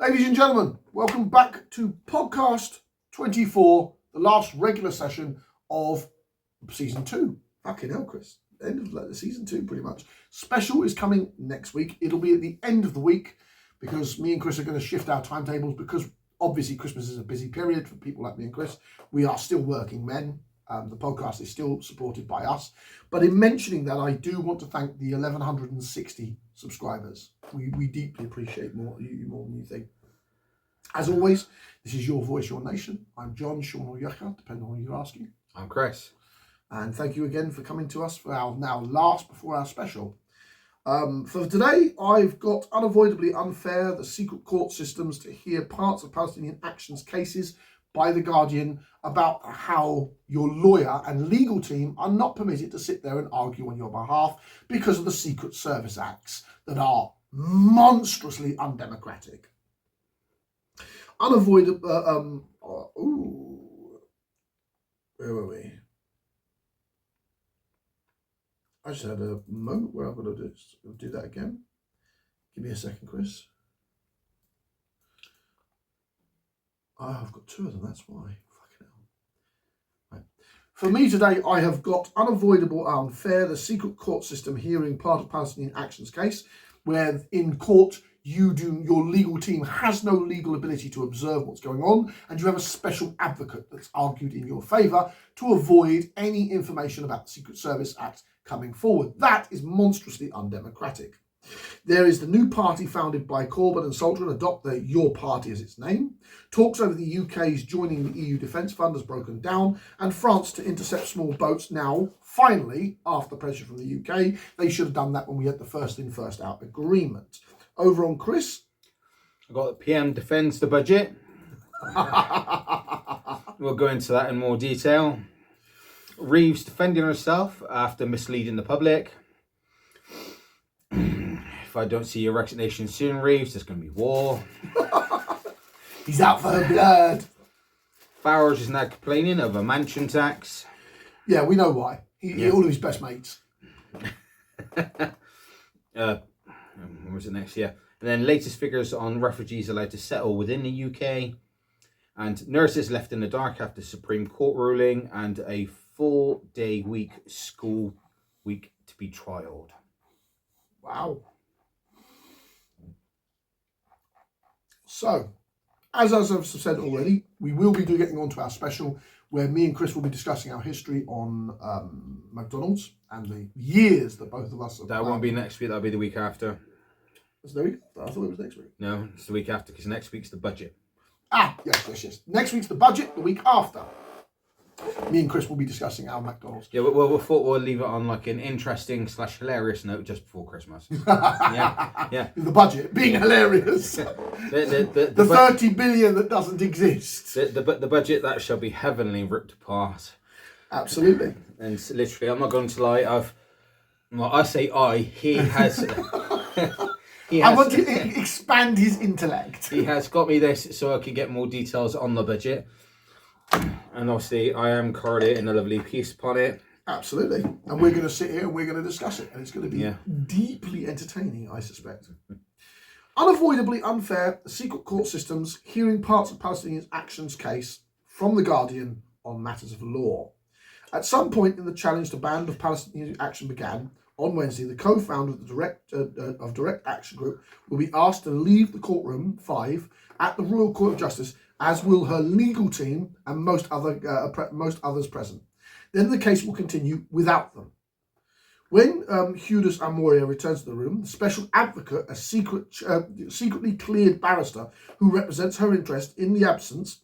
Ladies and gentlemen, welcome back to podcast 24, the last regular session of season 2. Fucking hell, Chris. End of season 2, pretty much. Special is coming next week. It'll be at the end of the week because me and Chris are going to shift our timetables because obviously Christmas is a busy period for people like me and Chris. We are still working men. The podcast is still supported by us. But in mentioning that, I do want to thank the 1,160 subscribers. We deeply appreciate you more than you think. As always, this is Your Voice, Your Nation. I'm John, Sean, or Yucca, depending on who you're asking. I'm Chris. And thank you again for coming to us for our now last before our special. For today, I've got Unavoidably Unfair, the Secret Court Systems to Hear Parts of Palestinian Actions cases by The Guardian about how your lawyer and legal team are not permitted to sit there and argue on your behalf because of the Secret Service Acts that are monstrously undemocratic. Unavoidable. Where were we? I just had a moment where I've got to do that again. Give me a second, Chris. Oh, I've got two of them, that's why. Fucking hell. Right. For me today, I have got Unavoidable Unfair, the Secret Court System hearing part of Palestinian Actions case, where in court, your legal team has no legal ability to observe what's going on, and you have a special advocate that's argued in your favour to avoid any information about the Secret Service Act coming forward. That is monstrously undemocratic. There is the new party founded by Corbyn and Soldier, adopt the Your Party as its name. Talks over the UK's joining the EU Defence Fund has broken down, and France to intercept small boats now, finally, after pressure from the UK. They should have done that when we had the first in, first out agreement. Over on Chris. I've got the PM defends the budget. We'll go into that in more detail. Reeves defending herself after misleading the public. If I don't see your resignation soon, Reeves, there's going to be war. He's out for her blood. Farage is now complaining of a mansion tax. Yeah, we know why. All of his best mates. What was it next year? And then latest figures on refugees allowed to settle within the UK. And nurses left in the dark after Supreme Court ruling, and a 4-day week school week to be trialled. Wow. So, as I've said already, we will be getting on to our special where me and Chris will be discussing our history on McDonald's and the years that both of us have. That won't be next week, that'll be the week after. It's the week after? I thought it was next week. No, it's the week after because next week's the budget. Yes. Next week's the budget, the week after. Me and Chris will be discussing our McDonald's. Yeah, we thought we'll leave it on like an interesting / hilarious note just before Christmas. Yeah. The budget being hilarious. the 30 billion that doesn't exist. The budget that shall be heavenly ripped apart. Absolutely. And literally, I'm not going to lie. He has. I want to expand his intellect. He has got me this so I can get more details on the budget. And obviously, I am correlating a lovely piece upon it. Absolutely. And we're going to sit here and we're going to discuss it. And it's going to be deeply entertaining, I suspect. Unavoidably Unfair, the Secret Court Systems hearing parts of Palestinian Actions case from The Guardian on matters of law. At some point in the challenge to ban of Palestinian action began, on Wednesday, the co-founder of the Direct Action Group will be asked to leave the courtroom 5 at the Royal Court of Justice, as will her legal team and most others present. Then the case will continue without them. When Hudus Amoria returns to the room, the special advocate, a secretly cleared barrister who represents her interest in the absence,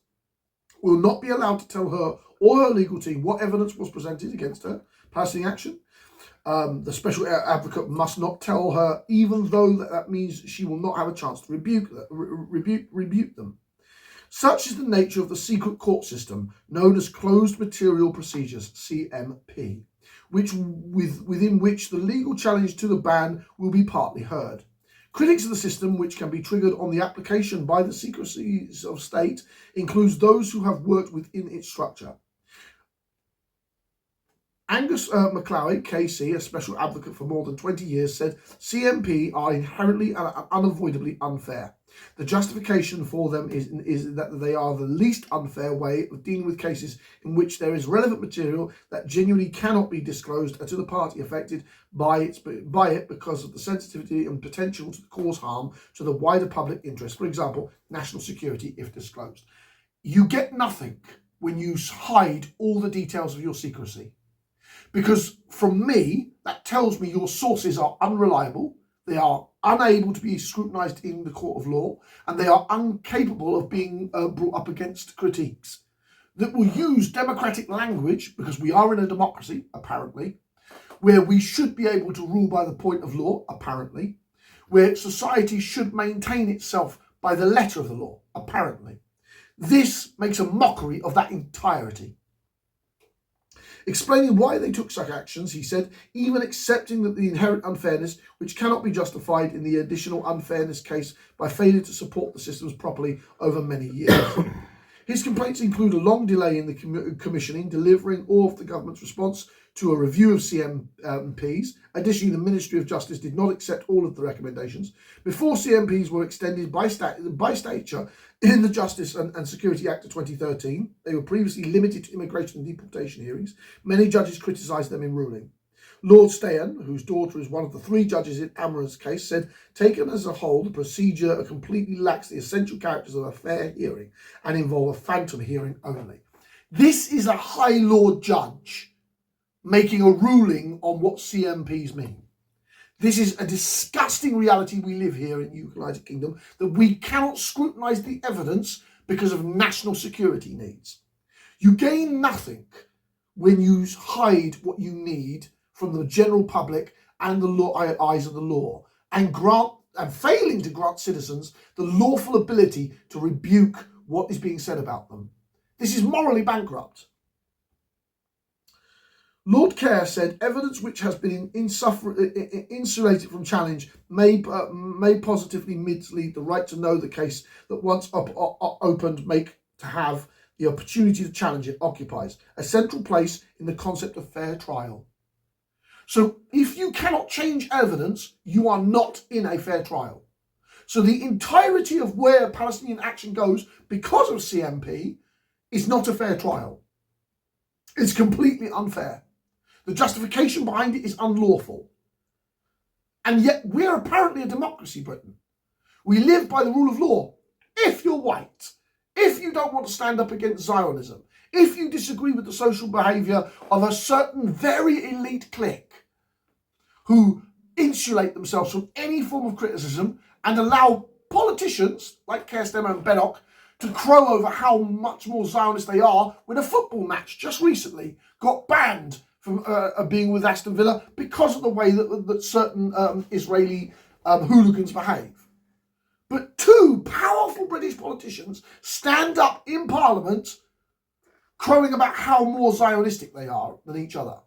will not be allowed to tell her or her legal team what evidence was presented against her Palestinian action. The special advocate must not tell her, even though that means she will not have a chance to rebuke them. Such is the nature of the secret court system, known as Closed Material Procedures, CMP, within which the legal challenge to the ban will be partly heard. Critics of the system, which can be triggered on the application by the secrecies of state, includes those who have worked within its structure. Angus McClowie, KC, a special advocate for more than 20 years, said CMP are inherently and unavoidably unfair. The justification for them is that they are the least unfair way of dealing with cases in which there is relevant material that genuinely cannot be disclosed to the party affected by it because of the sensitivity and potential to cause harm to the wider public interest, for example, national security if disclosed. You get nothing when you hide all the details of your secrecy. Because from me, that tells me your sources are unreliable, they are unable to be scrutinised in the court of law, and they are incapable of being brought up against critiques. That will use democratic language, because we are in a democracy, apparently, where we should be able to rule by the point of law, apparently, where society should maintain itself by the letter of the law, apparently. This makes a mockery of that entirety. Explaining why they took such actions, he said, even accepting that the inherent unfairness, which cannot be justified in the additional unfairness case by failure to support the systems properly over many years. His complaints include a long delay in the commissioning, delivering all of the government's response to a review of CMPs. Additionally, the Ministry of Justice did not accept all of the recommendations. Before CMPs were extended by statute in the Justice and Security Act of 2013, they were previously limited to immigration and deportation hearings. Many judges criticised them in ruling. Lord Stahan, whose daughter is one of the 3 judges in Amra's case, said, taken as a whole, the procedure completely lacks the essential characters of a fair hearing and involve a phantom hearing only. This is a High Lord judge making a ruling on what CMPs mean. This is a disgusting reality we live here in the United Kingdom, that we cannot scrutinise the evidence because of national security needs. You gain nothing when you hide what you need from the general public and the eyes of the law, and failing to grant citizens the lawful ability to rebuke what is being said about them. This is morally bankrupt. Lord Kerr said evidence which has been insulated from challenge may positively mislead the right to know the case that once opened make to have the opportunity to challenge it occupies a central place in the concept of fair trial. So if you cannot change evidence, you are not in a fair trial. So the entirety of where Palestinian action goes because of CMP is not a fair trial. It's completely unfair. The justification behind it is unlawful. And yet we're apparently a democracy, Britain. We live by the rule of law. If you're white, if you don't want to stand up against Zionism, if you disagree with the social behaviour of a certain very elite clique who insulate themselves from any form of criticism and allow politicians like Keir Starmer and Beddock to crow over how much more Zionist they are, when a football match just recently got banned from being with Aston Villa because of the way that certain Israeli hooligans behave. But 2 powerful British politicians stand up in Parliament crowing about how more Zionistic they are than each other.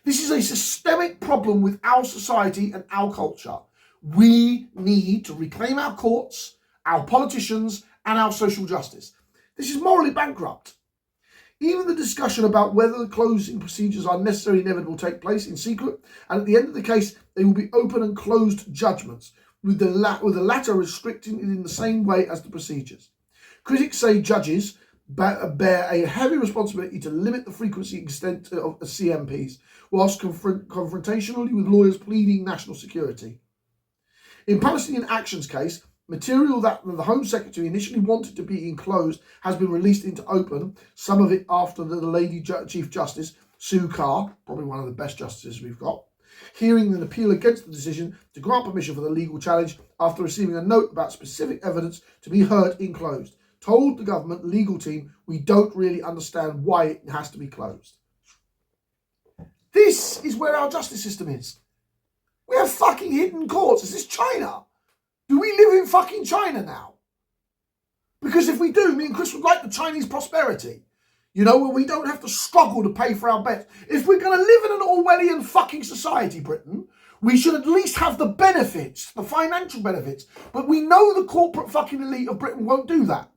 This is a systemic problem with our society and our culture. We need to reclaim our courts, our politicians, and our social justice. This is morally bankrupt. Even the discussion about whether the closing procedures are necessary and inevitable take place in secret, and at the end of the case, they will be open and closed judgments, with the latter restricting it in the same way as the procedures. Critics say judges bear a heavy responsibility to limit the frequency and extent of CMPs, whilst confrontationally with lawyers pleading national security. In Palestinian Action's case, material that the Home Secretary initially wanted to be enclosed has been released into open, some of it after the Lady Chief Justice, Sue Carr, probably one of the best justices we've got, hearing an appeal against the decision to grant permission for the legal challenge after receiving a note about specific evidence to be heard enclosed. Told the government legal team, we don't really understand why it has to be closed. This is where our justice system is. We have fucking hidden courts. Is this China? Do we live in fucking China now? Because if we do, me and Chris would like the Chinese prosperity. You know, where we don't have to struggle to pay for our bets. If we're going to live in an Orwellian fucking society, Britain, we should at least have the benefits, the financial benefits. But we know the corporate fucking elite of Britain won't do that.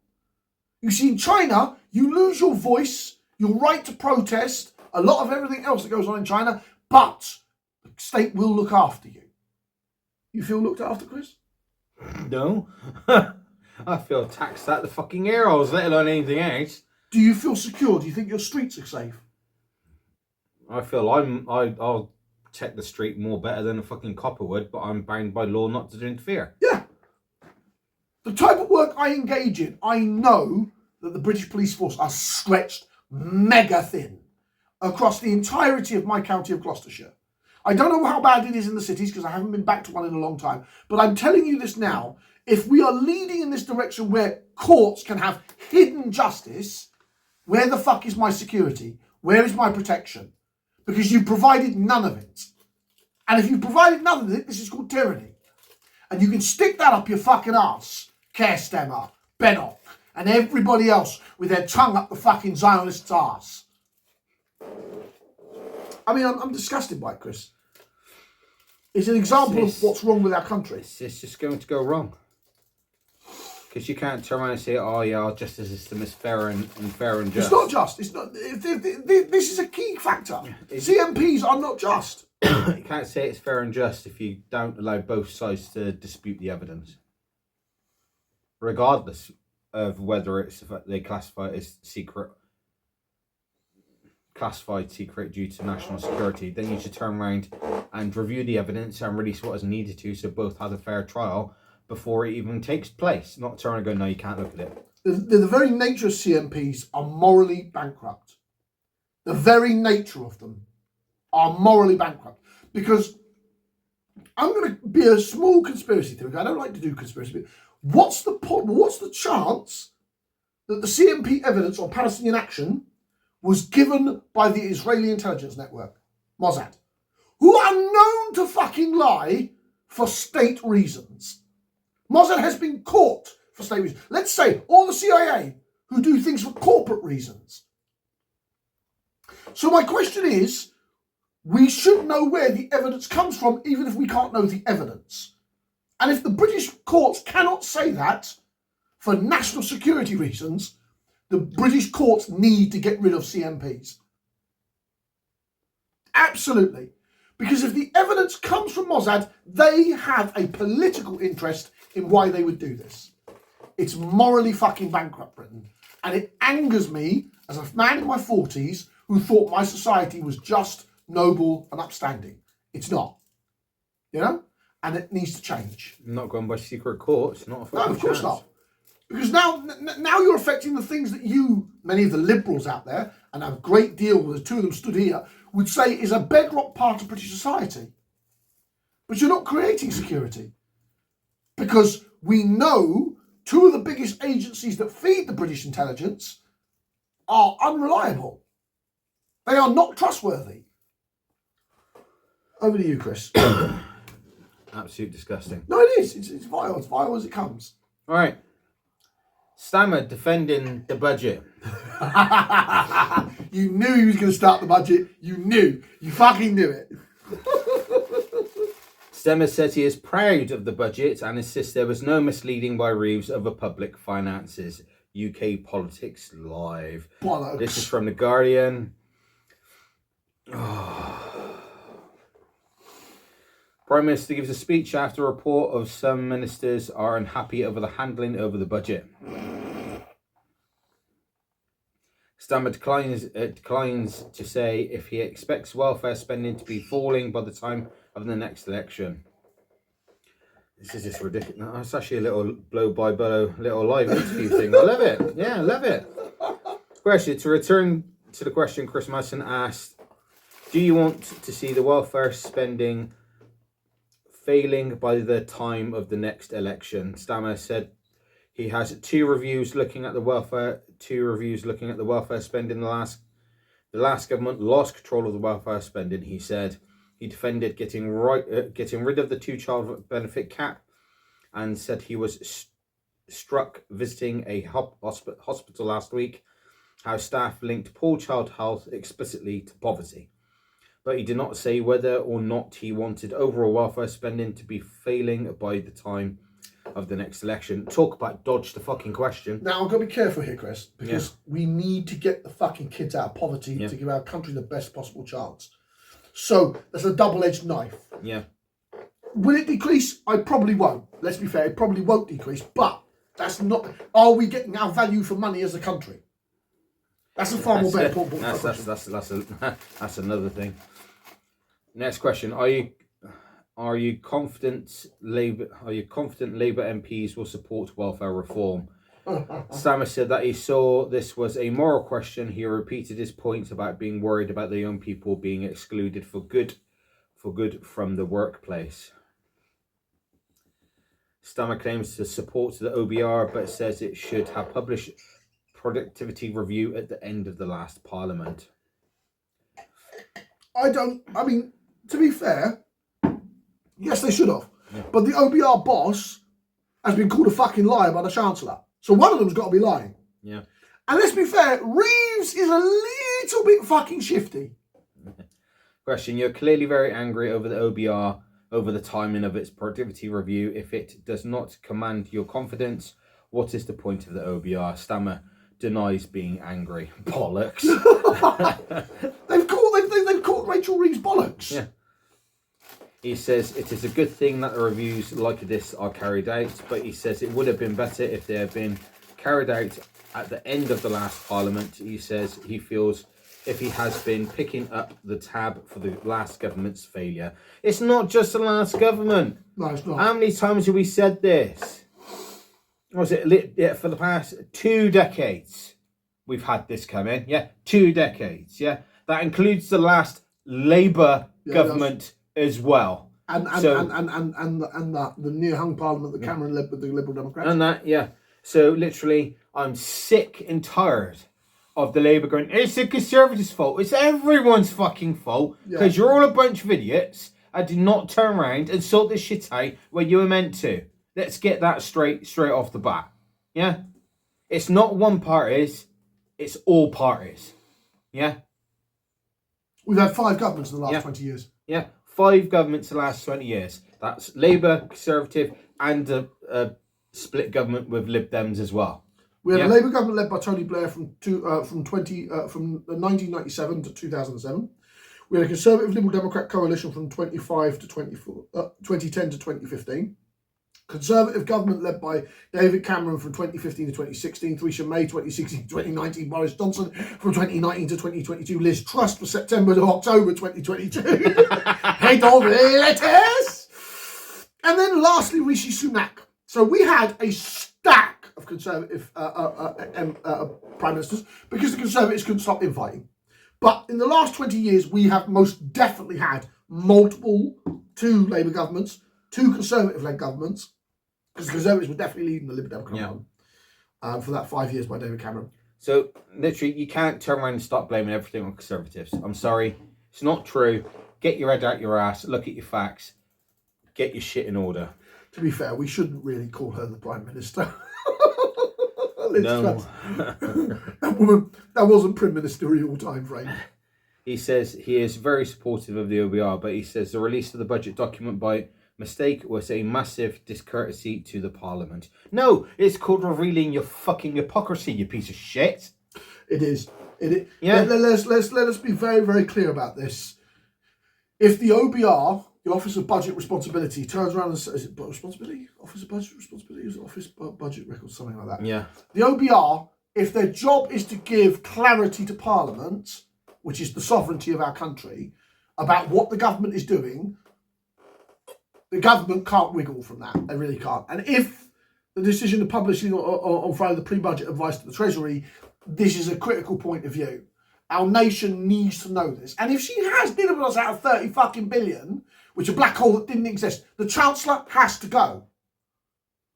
You see, in China, you lose your voice, your right to protest, a lot of everything else that goes on in China, but the state will look after you. You feel looked after, Chris? No. I feel taxed out the fucking air holes, let alone anything else. Do you feel secure? Do you think your streets are safe? I feel I'll check the street more better than a fucking copper would, but I'm bound by law not to interfere. Yeah. The type of work I engage in, I know that the British police force are stretched mega thin across the entirety of my county of Gloucestershire. I don't know how bad it is in the cities because I haven't been back to one in a long time, but I'm telling you this now. If we are leading in this direction where courts can have hidden justice, where the fuck is my security? Where is my protection? Because you provided none of it. And if you provided none of it, this is called tyranny. And you can stick that up your fucking arse, Kerstemmer, Bennock, and everybody else with their tongue up the fucking Zionist's arse. I mean, I'm disgusted by it, Chris. It's an example of what's wrong with our country. It's just going to go wrong. Because you can't turn around and say, oh yeah, our justice system is fair and just. It's not just. It's not. This is a key factor. CMPs are not just. You can't say it's fair and just if you don't allow both sides to dispute the evidence. Regardless of whether they classify it as classified secret due to national security, then you should turn around and review the evidence and release what is needed to so both have a fair trial before it even takes place. Not turn and go, no, you can't look at it. The very nature of CMPs are morally bankrupt. The very nature of them are morally bankrupt. Because I'm going to be a small conspiracy theorist. I don't like to do conspiracy theory. What's the chance that the CMP evidence on Palestinian action was given by the Israeli intelligence network, Mossad, who are known to fucking lie for state reasons? Mossad has been caught for state reasons. Let's say all the CIA who do things for corporate reasons. So my question is, we should know where the evidence comes from, even if we can't know the evidence. And if the British courts cannot say that for national security reasons, the British courts need to get rid of CMPs. Absolutely. Because if the evidence comes from Mossad, they have a political interest in why they would do this. It's morally fucking bankrupt, Britain. And it angers me as a man in my 40s who thought my society was just, noble and upstanding. It's not. You know? And it needs to change. Not going by secret courts, not a fucking No, of course chance. not. Because now you're affecting the things that many of the liberals out there, and a great deal, the two of them stood here, would say is a bedrock part of British society. But you're not creating security. Because we know two of the biggest agencies that feed the British intelligence are unreliable. They are not trustworthy. Over to you, Chris. Absolute disgusting. No, it is. It's vile. It's vile as it comes. All right. Stammer defending the budget. You knew he was going to start the budget. You knew. You fucking knew it. Stammer says he is proud of the budget and insists there was no misleading by Reeves over public finances. UK Politics Live. Bollocks. This is from The Guardian. Prime Minister gives a speech after a report of some ministers are unhappy over the handling over the budget. Stammer declines to say if he expects welfare spending to be falling by the time of the next election. This is just ridiculous. No, it's actually a little blow-by-blow, little live interview thing. I love it. Yeah, I love it. Question, to return to the question Chris Madison asked, do you want to see the welfare spending failing by the time of the next election? Stammer said he has two reviews looking at the welfare spending. The last government lost control of the welfare spending. He said he defended getting rid of the 2-child benefit cap and said he was struck visiting a hospital last week how staff linked poor child health explicitly to poverty. But he did not say whether or not he wanted overall welfare spending to be failing by the time of the next election. Talk about dodge the fucking question. Now, I've got to be careful here, Chris, because we need to get the fucking kids out of poverty to give our country the best possible chance. So, that's a double-edged knife. Yeah. Will it decrease? I probably won't. Let's be fair, it probably won't decrease, but that's not... Are we getting our value for money as a country? That's a far more better important question. That's another thing. Next question. Are you confident Labour MPs will support welfare reform? Stammer said that he saw this was a moral question. He repeated his point about being worried about the young people being excluded for good from the workplace. Stammer claims to support the OBR, but says it should have published productivity review at the end of the last parliament. I mean, to be fair, yes, they should have. Yeah. But the OBR boss has been called a fucking liar by the Chancellor. So one of them's got to be lying. Yeah. And let's be fair, Reeves is a little bit fucking shifty. Question. You're clearly very angry over the OBR, over the timing of its productivity review. If it does not command your confidence, what is the point of the OBR? Stammer denies being angry. Bollocks. They've caught Rachel Reeves bollocks. Yeah. He says it is a good thing that the reviews like this are carried out, but he says it would have been better if they had been carried out at the end of the last parliament. He says he feels if he has been picking up the tab for the last government's failure. It's not just the last government. No, it's not. How many times have we said this? Was it for the past 2 decades? We've had this come in. Yeah, 2 decades. Yeah, that includes the last Labour government as well. And the near hung parliament that Cameron led with the Liberal Democrats. And that, yeah. So literally, I'm sick and tired of the Labour going, it's the Conservatives' fault. It's everyone's fucking fault because you're all a bunch of idiots and did not turn around and sort this shit out where you were meant to. Let's get that straight off the bat. Yeah? It's not one parties, it's all parties. Yeah? We've had 5 governments in the last 20 years. Yeah, 5 governments in the last 20 years. That's Labour, Conservative, and a split government with Lib Dems as well. We had a Labour government led by Tony Blair from 1997 to 2007. We had a Conservative Liberal Democrat coalition from 2010 to 2015. Conservative government led by David Cameron from 2015 to 2016, Theresa May 2016 to 2019, Boris Johnson from 2019 to 2022, Liz Truss from September to October 2022. Head of letters! And then lastly, Rishi Sunak. So we had a stack of Conservative Prime Ministers because the Conservatives couldn't stop infighting. But in the last 20 years, we have most definitely had multiple 2 Labour governments, 2 Conservative-led governments, because the Conservatives were definitely leading the Liberal Democrat one for that 5 years by David Cameron. So, literally, you can't turn around and start blaming everything on Conservatives. I'm sorry. It's not true. Get your head out your ass. Look at your facts. Get your shit in order. To be fair, we shouldn't really call her the Prime Minister. No. That wasn't Prime Ministerial time frame. He says he is very supportive of the OBR, but he says the release of the budget document by mistake was a massive discourtesy to the Parliament. No, it's called revealing your fucking hypocrisy, you piece of shit. It is. Yeah. Let us be very, very clear about this. If the OBR, the Office of Budget Responsibility, turns around and says, is it responsibility? Office of Budget Responsibility? Is it Office Budget Records? Something like that. Yeah. The OBR, if their job is to give clarity to Parliament, which is the sovereignty of our country, about what the government is doing, the government can't wiggle from that. They really can't. And if the decision of publishing on Friday the pre-budget advice to the Treasury, this is a critical point of view. Our nation needs to know this. And if she has delivered us out of 30 fucking billion, which is a black hole that didn't exist, the Chancellor has to go.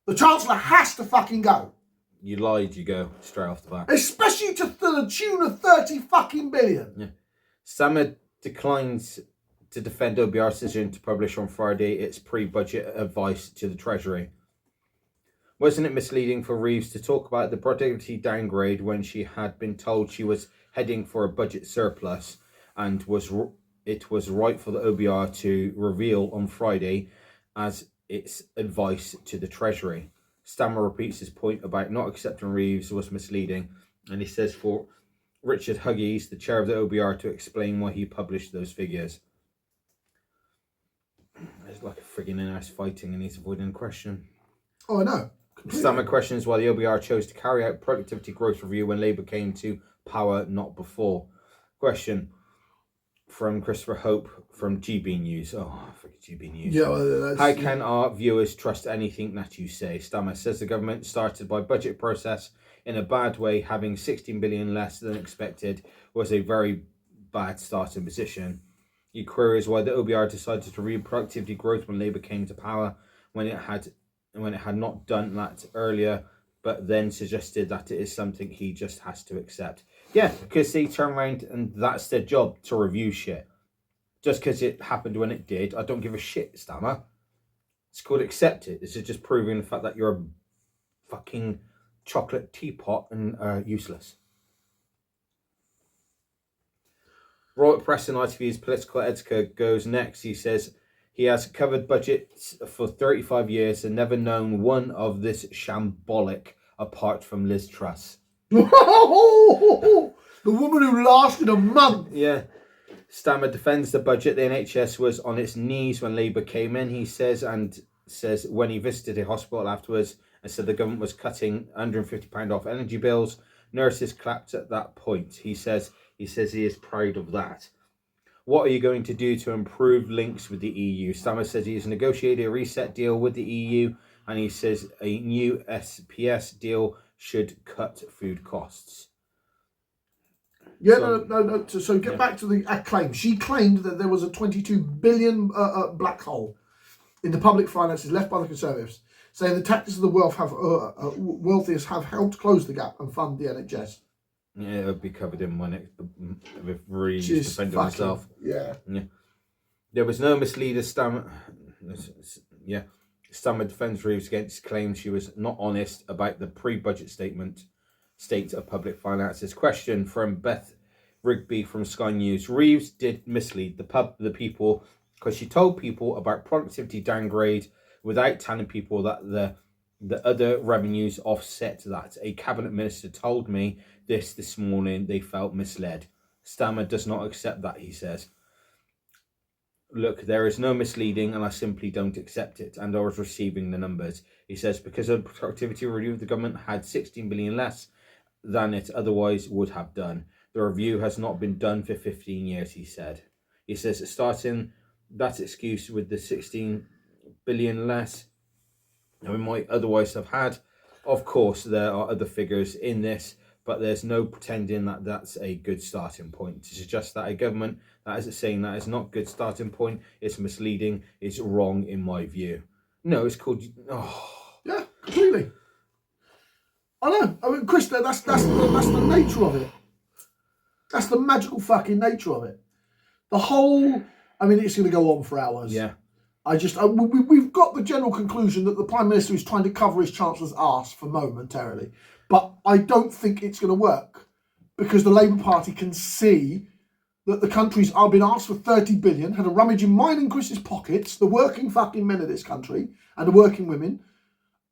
The Chancellor has to fucking go. You lied, you go straight off the bat. Especially to the tune of 30 fucking billion. Yeah. Summer declines to defend OBR's decision to publish on Friday its pre-budget advice to the Treasury. Wasn't it misleading for Reeves to talk about the productivity downgrade when she had been told she was heading for a budget surplus, and it was right for the OBR to reveal on Friday as its advice to the Treasury? Stammer repeats his point about not accepting Reeves was misleading, and he says for Richard Huggies, the chair of the OBR, to explain why he published those figures. It's like a frigging nurse fighting and he's avoiding a question. Oh, I know. Stammer questions why the OBR chose to carry out productivity growth review when Labour came to power, not before. Question from Christopher Hope from GB News. Oh, freaking GB News. Yeah, well, how can our viewers trust anything that you say? Stammer says the government started by budget process in a bad way. Having 16 billion less than expected was a very bad starting position. He queries why the OBR decided to review productivity growth when Labour came to power when it had not done that earlier, but then suggested that it is something he just has to accept. Yeah, because they turn around and that's their job, to review shit. Just because it happened when it did, I don't give a shit, Stammer. It's called accept it. This is just proving the fact that you're a fucking chocolate teapot and useless. Robert Preston, ITV's political editor, goes next. He says he has covered budgets for 35 years and never known one of this shambolic apart from Liz Truss. The woman who lasted a month. Yeah. Stammer defends the budget. The NHS was on its knees when Labour came in, he says, and says when he visited a hospital afterwards and said the government was cutting £150 off energy bills, nurses clapped at that point. He says he is proud of that. What are you going to do to improve links with the EU? Stammer says he has negotiated a reset deal with the EU, and he says a new SPS deal should cut food costs. Yeah, no. So get back to the claim. She claimed that there was a 22 billion black hole in the public finances left by the Conservatives, saying the tactics of the wealthiest have helped close the gap and fund the NHS. Yeah, it'll be covered in when it with Reeves defending himself. Yeah. There was no misleader. Stammer defends Reeves against claims she was not honest about the pre-budget state of public finances. Question from Beth Rigby from Sky News. Reeves did mislead the people because she told people about productivity downgrade without telling people that the other revenues offset that. A cabinet minister told me this morning. They felt misled. Stammer does not accept that, he says. Look, there is no misleading and I simply don't accept it. And I was receiving the numbers. He says because of the productivity review, the government had 16 billion less than it otherwise would have done. The review has not been done for 15 years, he said. He says starting that excuse with the 16 billion less than we might otherwise have had. Of course, there are other figures in this, but there's no pretending that that's a good starting point. To suggest that a government that is saying that is not a good starting point, it's misleading, it's wrong in my view. No, it's called... Oh. Yeah, completely. I know. I mean, Chris, that's the nature of it. That's the magical fucking nature of it. The whole... I mean, it's going to go on for hours. Yeah. We've got the general conclusion that the Prime Minister is trying to cover his Chancellor's arse for momentarily. But I don't think it's going to work because the Labour Party can see that the countries are being asked for 30 billion, had a rummage in mine and Chris's pockets, the working fucking men of this country and the working women,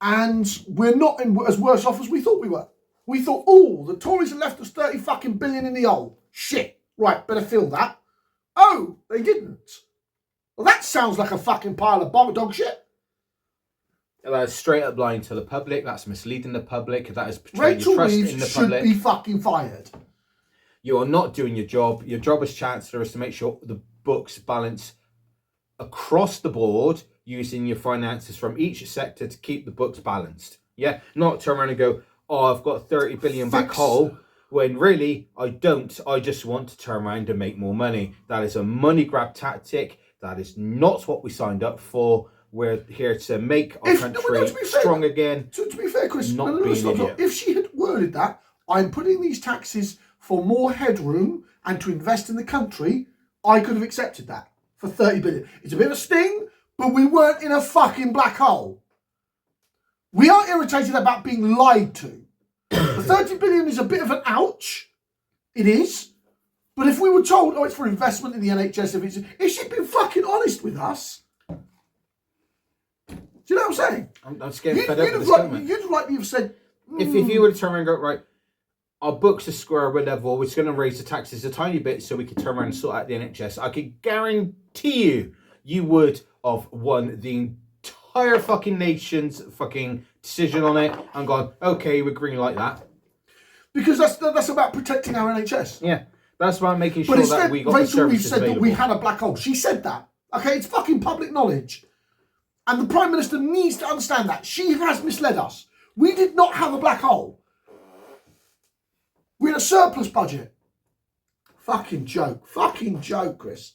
and we're not as worse off as we thought we were. We thought, the Tories have left us 30 fucking billion in the hole. Shit. Right, better fill that. Oh, they didn't. Well, that sounds like a fucking pile of dog shit. That's straight up lying to the public. That's misleading the public. That is betraying Rachel trust Reeves in the should public. be fucking fired. You are not doing your job. Your job as Chancellor is to make sure the books balance across the board, using your finances from each sector to keep the books balanced. Yeah, not turn around and go, I've got 30 billion back hole, when really I don't. I just want to turn around and make more money. That is a money grab tactic. That is not what we signed up for. We're here to make our country strong again. To be fair, Chris, stop. If she had worded that, I'm putting these taxes for more headroom and to invest in the country, I could have accepted that for 30 billion. It's a bit of a sting, but we weren't in a fucking black hole. We are irritated about being lied to. The 30 billion is a bit of an ouch. It is. But if we were told, it's for investment in the NHS, if she'd been fucking honest with us, do you know what I'm saying? I'm just getting fed up with this government. You'd like me to have said... If you were to turn around and go, right, our books are square, we're level, we're just going to raise the taxes a tiny bit so we can turn around and sort out the NHS, I could guarantee you would of won the entire fucking nation's fucking decision on it and gone, okay, we're green like that. Because that's about protecting our NHS. Yeah, that's about making sure but instead, that we got Rachel the services Reeves said available. that we had a black hole. She said that. Okay, it's fucking public knowledge. And the Prime Minister needs to understand that. She has misled us. We did not have a black hole. We had a surplus budget. Fucking joke. Fucking joke, Chris.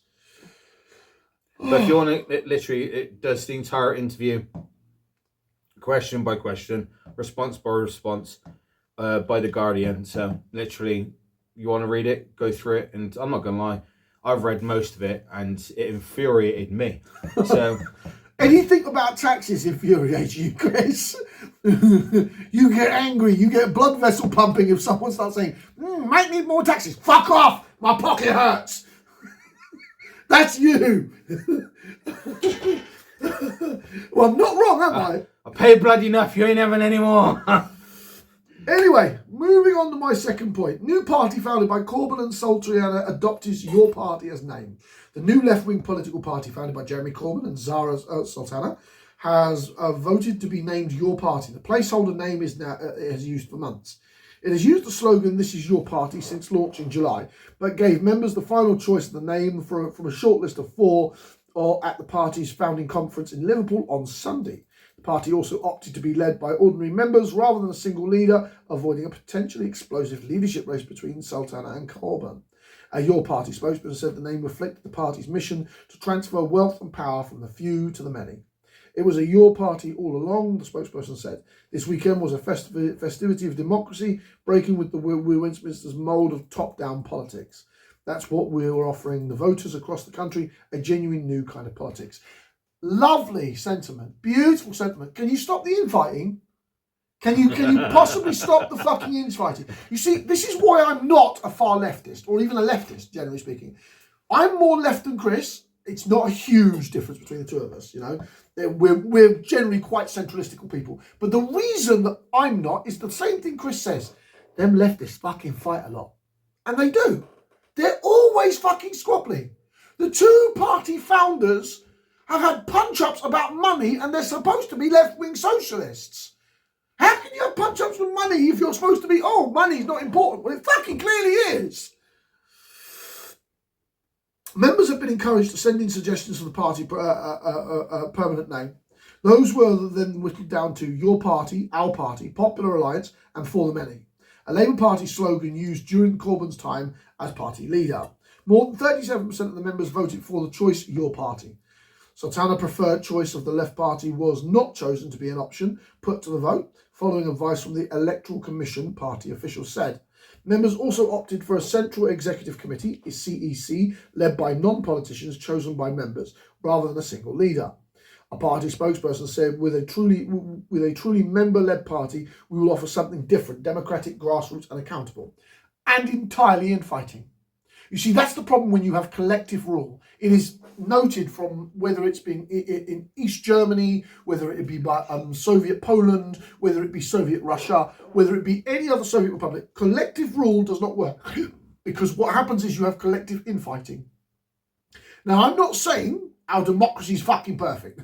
But if you want to, literally, it does the entire interview, question by question, response by response, by The Guardian. So, literally, you want to read it, go through it. And I'm not going to lie, I've read most of it, and it infuriated me. So... Anything about taxes infuriates you, Chris. You get angry, you get blood vessel pumping if someone starts saying, might need more taxes. Fuck off, my pocket hurts. That's you. Well, I'm not wrong, am I? I paid bloody enough, you ain't having any more. Anyway, moving on to my second point. New party founded by Corbyn and Sultana adopts Your Party as name. The new left-wing political party founded by Jeremy Corbyn and Zara Sultana has voted to be named Your Party. The placeholder name is now has used for months. It has used the slogan "This is Your Party" since launch in July, but gave members the final choice of the name from a short list of 4 or at the party's founding conference in Liverpool on Sunday. The party also opted to be led by ordinary members rather than a single leader, avoiding a potentially explosive leadership race between Sultana and Corbyn. A Your Party spokesperson said the name reflected the party's mission to transfer wealth and power from the few to the many. It was a Your Party all along, the spokesperson said. This weekend was a festivity of democracy, breaking with the Westminster's mould of top-down politics. That's what we were offering the voters across the country, a genuine new kind of politics. Lovely sentiment. Beautiful sentiment. Can you stop the infighting? Can you possibly stop the fucking infighting? You see, this is why I'm not a far leftist, or even a leftist, generally speaking. I'm more left than Chris. It's not a huge difference between the two of us, you know. We're generally quite centralistical people. But the reason that I'm not is the same thing Chris says. Them leftists fucking fight a lot. And they do. They're always fucking squabbling. The two party founders have had punch-ups about money and they're supposed to be left-wing socialists. How can you have punch-ups with money if you're supposed to be, oh, money's not important? Well, it fucking clearly is. Members have been encouraged to send in suggestions for the party permanent name. Those were then whittled down to Your Party, Our Party, Popular Alliance, and For the Many. A Labour Party slogan used during Corbyn's time as party leader. More than 37% of the members voted for the choice Your Party. Sultana's preferred choice of the Left Party was not chosen to be an option put to the vote, following advice from the Electoral Commission, party officials said. Members also opted for a Central Executive Committee, a CEC, led by non-politicians chosen by members, rather than a single leader. A party spokesperson said, with a truly member-led party, we will offer something different, democratic, grassroots and accountable. And entirely infighting. You see, that's the problem when you have collective rule. It is noted from whether it's been in East Germany, whether it be by Soviet Poland, whether it be Soviet Russia, whether it be any other Soviet republic, collective rule does not work. Because what happens is you have collective infighting. Now, I'm not saying our democracy is fucking perfect.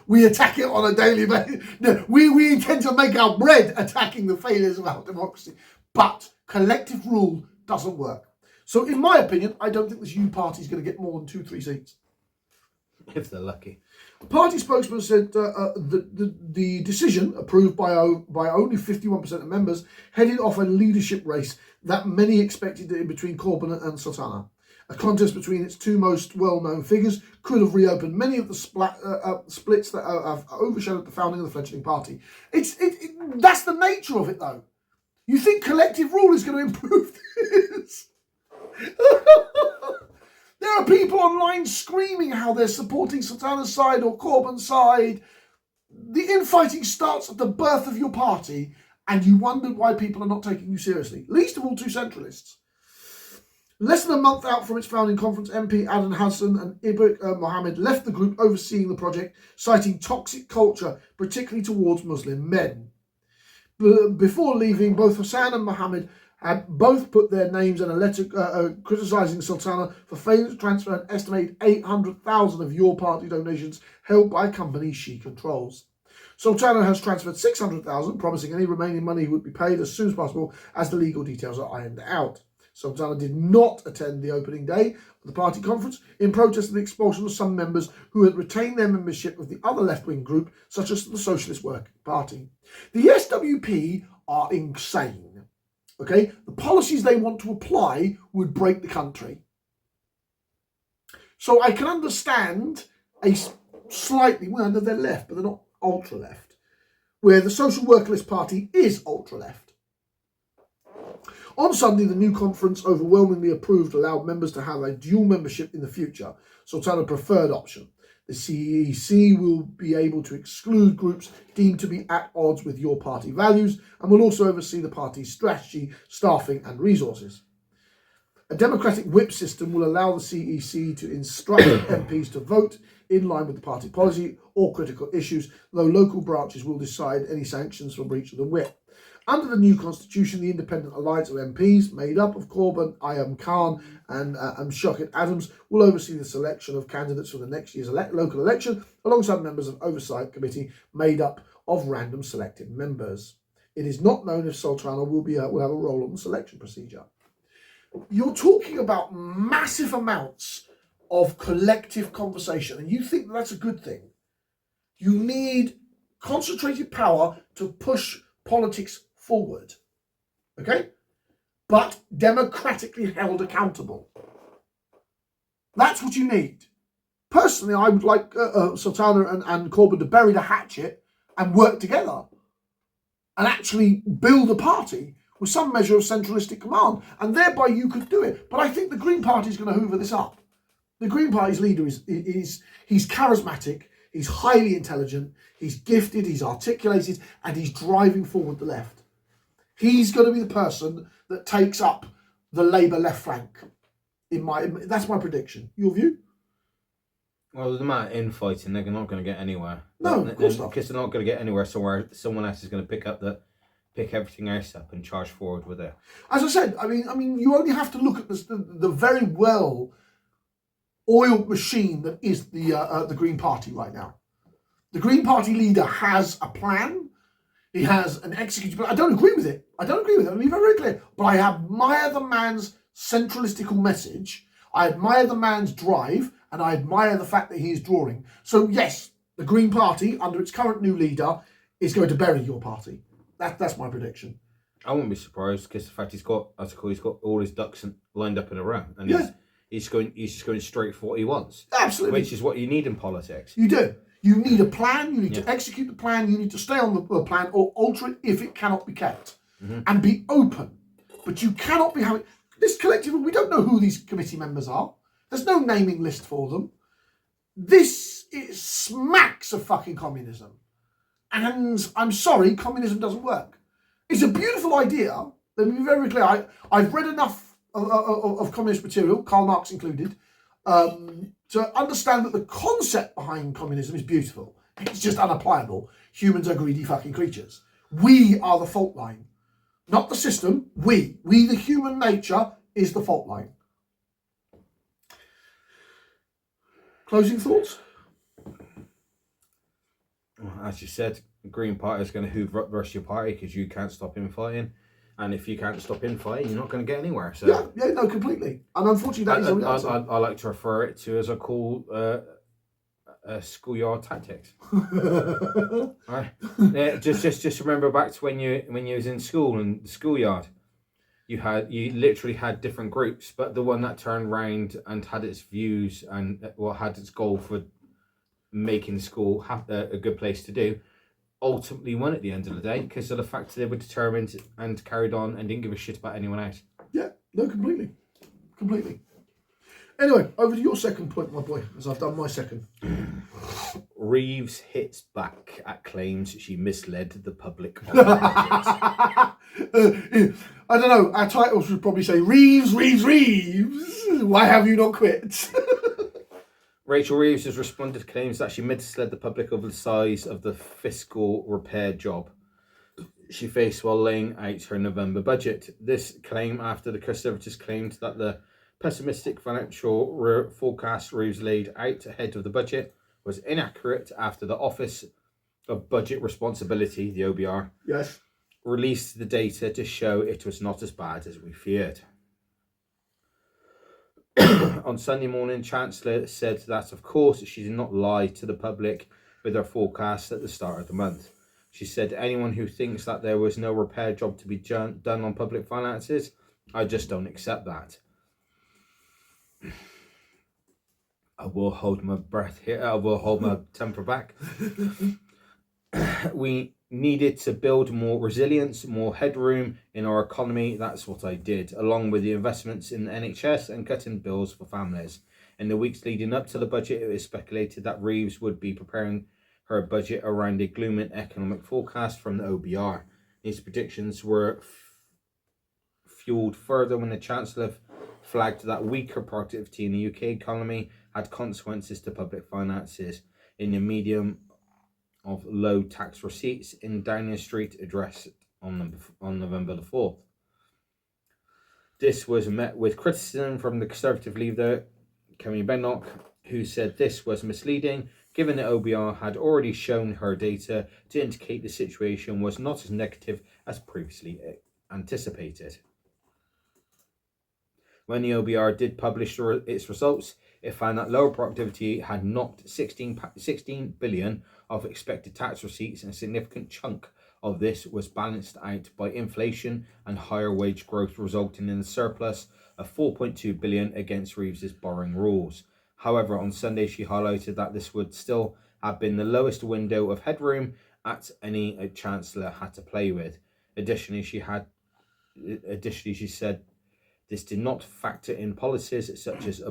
We attack it on a daily basis. No, we intend to make our bread attacking the failures of our democracy. But collective rule doesn't work. So, in my opinion, I don't think this U party is going to get more than 2-3 seats. If they're lucky. The party spokesman said the decision, approved by only 51% of members, headed off a leadership race that many expected between Corbyn and Sultana. A contest between its two most well-known figures could have reopened many of the splits that have overshadowed the founding of the fledgling party. That's the nature of it, though. You think collective rule is going to improve this? There are people online screaming how they're supporting Sultana's side or Corbyn's side. The infighting starts at the birth of your party, and you wonder why people are not taking you seriously. Least of all, two centralists. Less than a month out from its founding conference, MP Adan Hassan and Ibrik Mohammed left the group overseeing the project, citing toxic culture, particularly towards Muslim men. Before leaving, both Hassan and Mohammed had both put their names in a letter criticising Sultana for failing to transfer an estimated 800,000 of your party donations held by companies she controls. Sultana has transferred 600,000, promising any remaining money would be paid as soon as possible as the legal details are ironed out. Sultana did not attend the opening day of the party conference in protest of the expulsion of some members who had retained their membership of the other left-wing group, such as the Socialist Working Party. The SWP are insane. Okay, the policies they want to apply would break the country. So I can understand a slightly, well, they're left, but they're not ultra left, where the Social Workerless Party is ultra left. On Sunday, the new conference overwhelmingly approved allowed members to have a dual membership in the future, Sultana preferred option. The CEC will be able to exclude groups deemed to be at odds with your party values and will also oversee the party's strategy, staffing and resources. A democratic whip system will allow the CEC to instruct MPs to vote in line with the party policy or critical issues, though local branches will decide any sanctions for breach of the whip. Under the new constitution, the independent alliance of MPs, made up of Corbyn, Ayam Khan and Shoket Adams, will oversee the selection of candidates for the next year's local election, alongside members of Oversight Committee made up of random selected members. It is not known if Sultana will have a role on the selection procedure. You're talking about massive amounts of collective conversation, and you think that's a good thing. You need concentrated power to push politics forward, okay? But democratically held accountable. That's what you need. Personally, I would like Sultana and Corbyn to bury the hatchet and work together and actually build a party with some measure of centralistic command, and thereby you could do it. But I think the Green Party is going to hoover this up. The Green Party's leader he's charismatic, he's highly intelligent, he's gifted, he's articulated, and he's driving forward the left. He's going to be the person that takes up the Labour left flank. That's my prediction. Your view? Well, the amount of infighting, they're not going to get anywhere. No, of course not. Because they're not going to get anywhere somewhere. Someone else is going to pick everything else up and charge forward with it. As I said, I mean, you only have to look at the very well oiled machine that is the Green Party right now. The Green Party leader has a plan. He has an executive plan. I don't agree with it. I'll be very, very clear. But I admire the man's centralistical message. I admire the man's drive, and I admire the fact that he is drawing. So yes, the Green Party, under its current new leader, is going to bury your party. That's my prediction. I wouldn't be surprised, because the fact he's got all his ducks lined up in a row, and he's just going straight for what he wants. Absolutely, which is what you need in politics. You do. You need a plan. You need to execute the plan. You need to stay on the plan or alter it if it cannot be kept, and be open. But you cannot be having this collective. We don't know who these committee members are. There's no naming list for them. This smacks of fucking communism. And I'm sorry, communism doesn't work. It's a beautiful idea. Let me be very clear. I've read enough of communist material, Karl Marx included, to understand that the concept behind communism is beautiful. It's just unapplicable. Humans are greedy fucking creatures. We are the fault line. Not the system. We, the human nature, is the fault line. Closing thoughts? As you said, the Green Party is going to hoover up the rest of your party because you can't stop infighting. And if you can't stop infighting, you're not going to get anywhere. So yeah, no, completely. And unfortunately, that is the answer. I like to refer it to as I call schoolyard tactics. Right? Yeah, just remember back to when you was in school and the schoolyard. You literally had different groups, but the one that turned round and had its views and had its goal for making school a good place to do, ultimately won at the end of the day because of the fact that they were determined and carried on and didn't give a shit about anyone else. Yeah, no, completely. Anyway, over to your second point, my boy, as I've done my second. Reeves hits back at claims she misled the public. I don't know, our titles would probably say, Reeves, why have you not quit? Rachel Reeves has responded to claims that she misled the public over the size of the fiscal repair job. she faced while laying out her November budget. This claim after the Conservatives claimed that the pessimistic financial forecast Reeves laid out ahead of the budget was inaccurate after the Office of Budget Responsibility, the OBR, Yes. released the data to show it was not as bad as we feared. On Sunday morning, Chancellor said that, of course, she did not lie to the public with her forecast at the start of the month. She said, anyone who thinks that there was no repair job to be done on public finances, I just don't accept that. I will hold my breath here. I will hold my temper back. We needed to build more resilience, more headroom in our economy. That's what I did, along with the investments in the NHS and cutting bills for families. In the weeks leading up to the budget, it was speculated that Reeves would be preparing her budget around a gloomy economic forecast from the OBR. These predictions were fueled further when the Chancellor flagged that weaker productivity in the UK economy had consequences to public finances in the medium of low tax receipts in Downing Street address on November the 4th. This was met with criticism from the Conservative leader, Kemi Badenoch, who said this was misleading, given that OBR had already shown her data to indicate the situation was not as negative as previously anticipated. When the OBR did publish its results, it found that lower productivity had knocked 16 billion of expected tax receipts, and a significant chunk of this was balanced out by inflation and higher wage growth, resulting in a surplus of 4.2 billion against Reeves's borrowing rules. However, on Sunday, she highlighted that this would still have been the lowest window of headroom at any Chancellor had to play with. Additionally, she said this did not factor in policies such as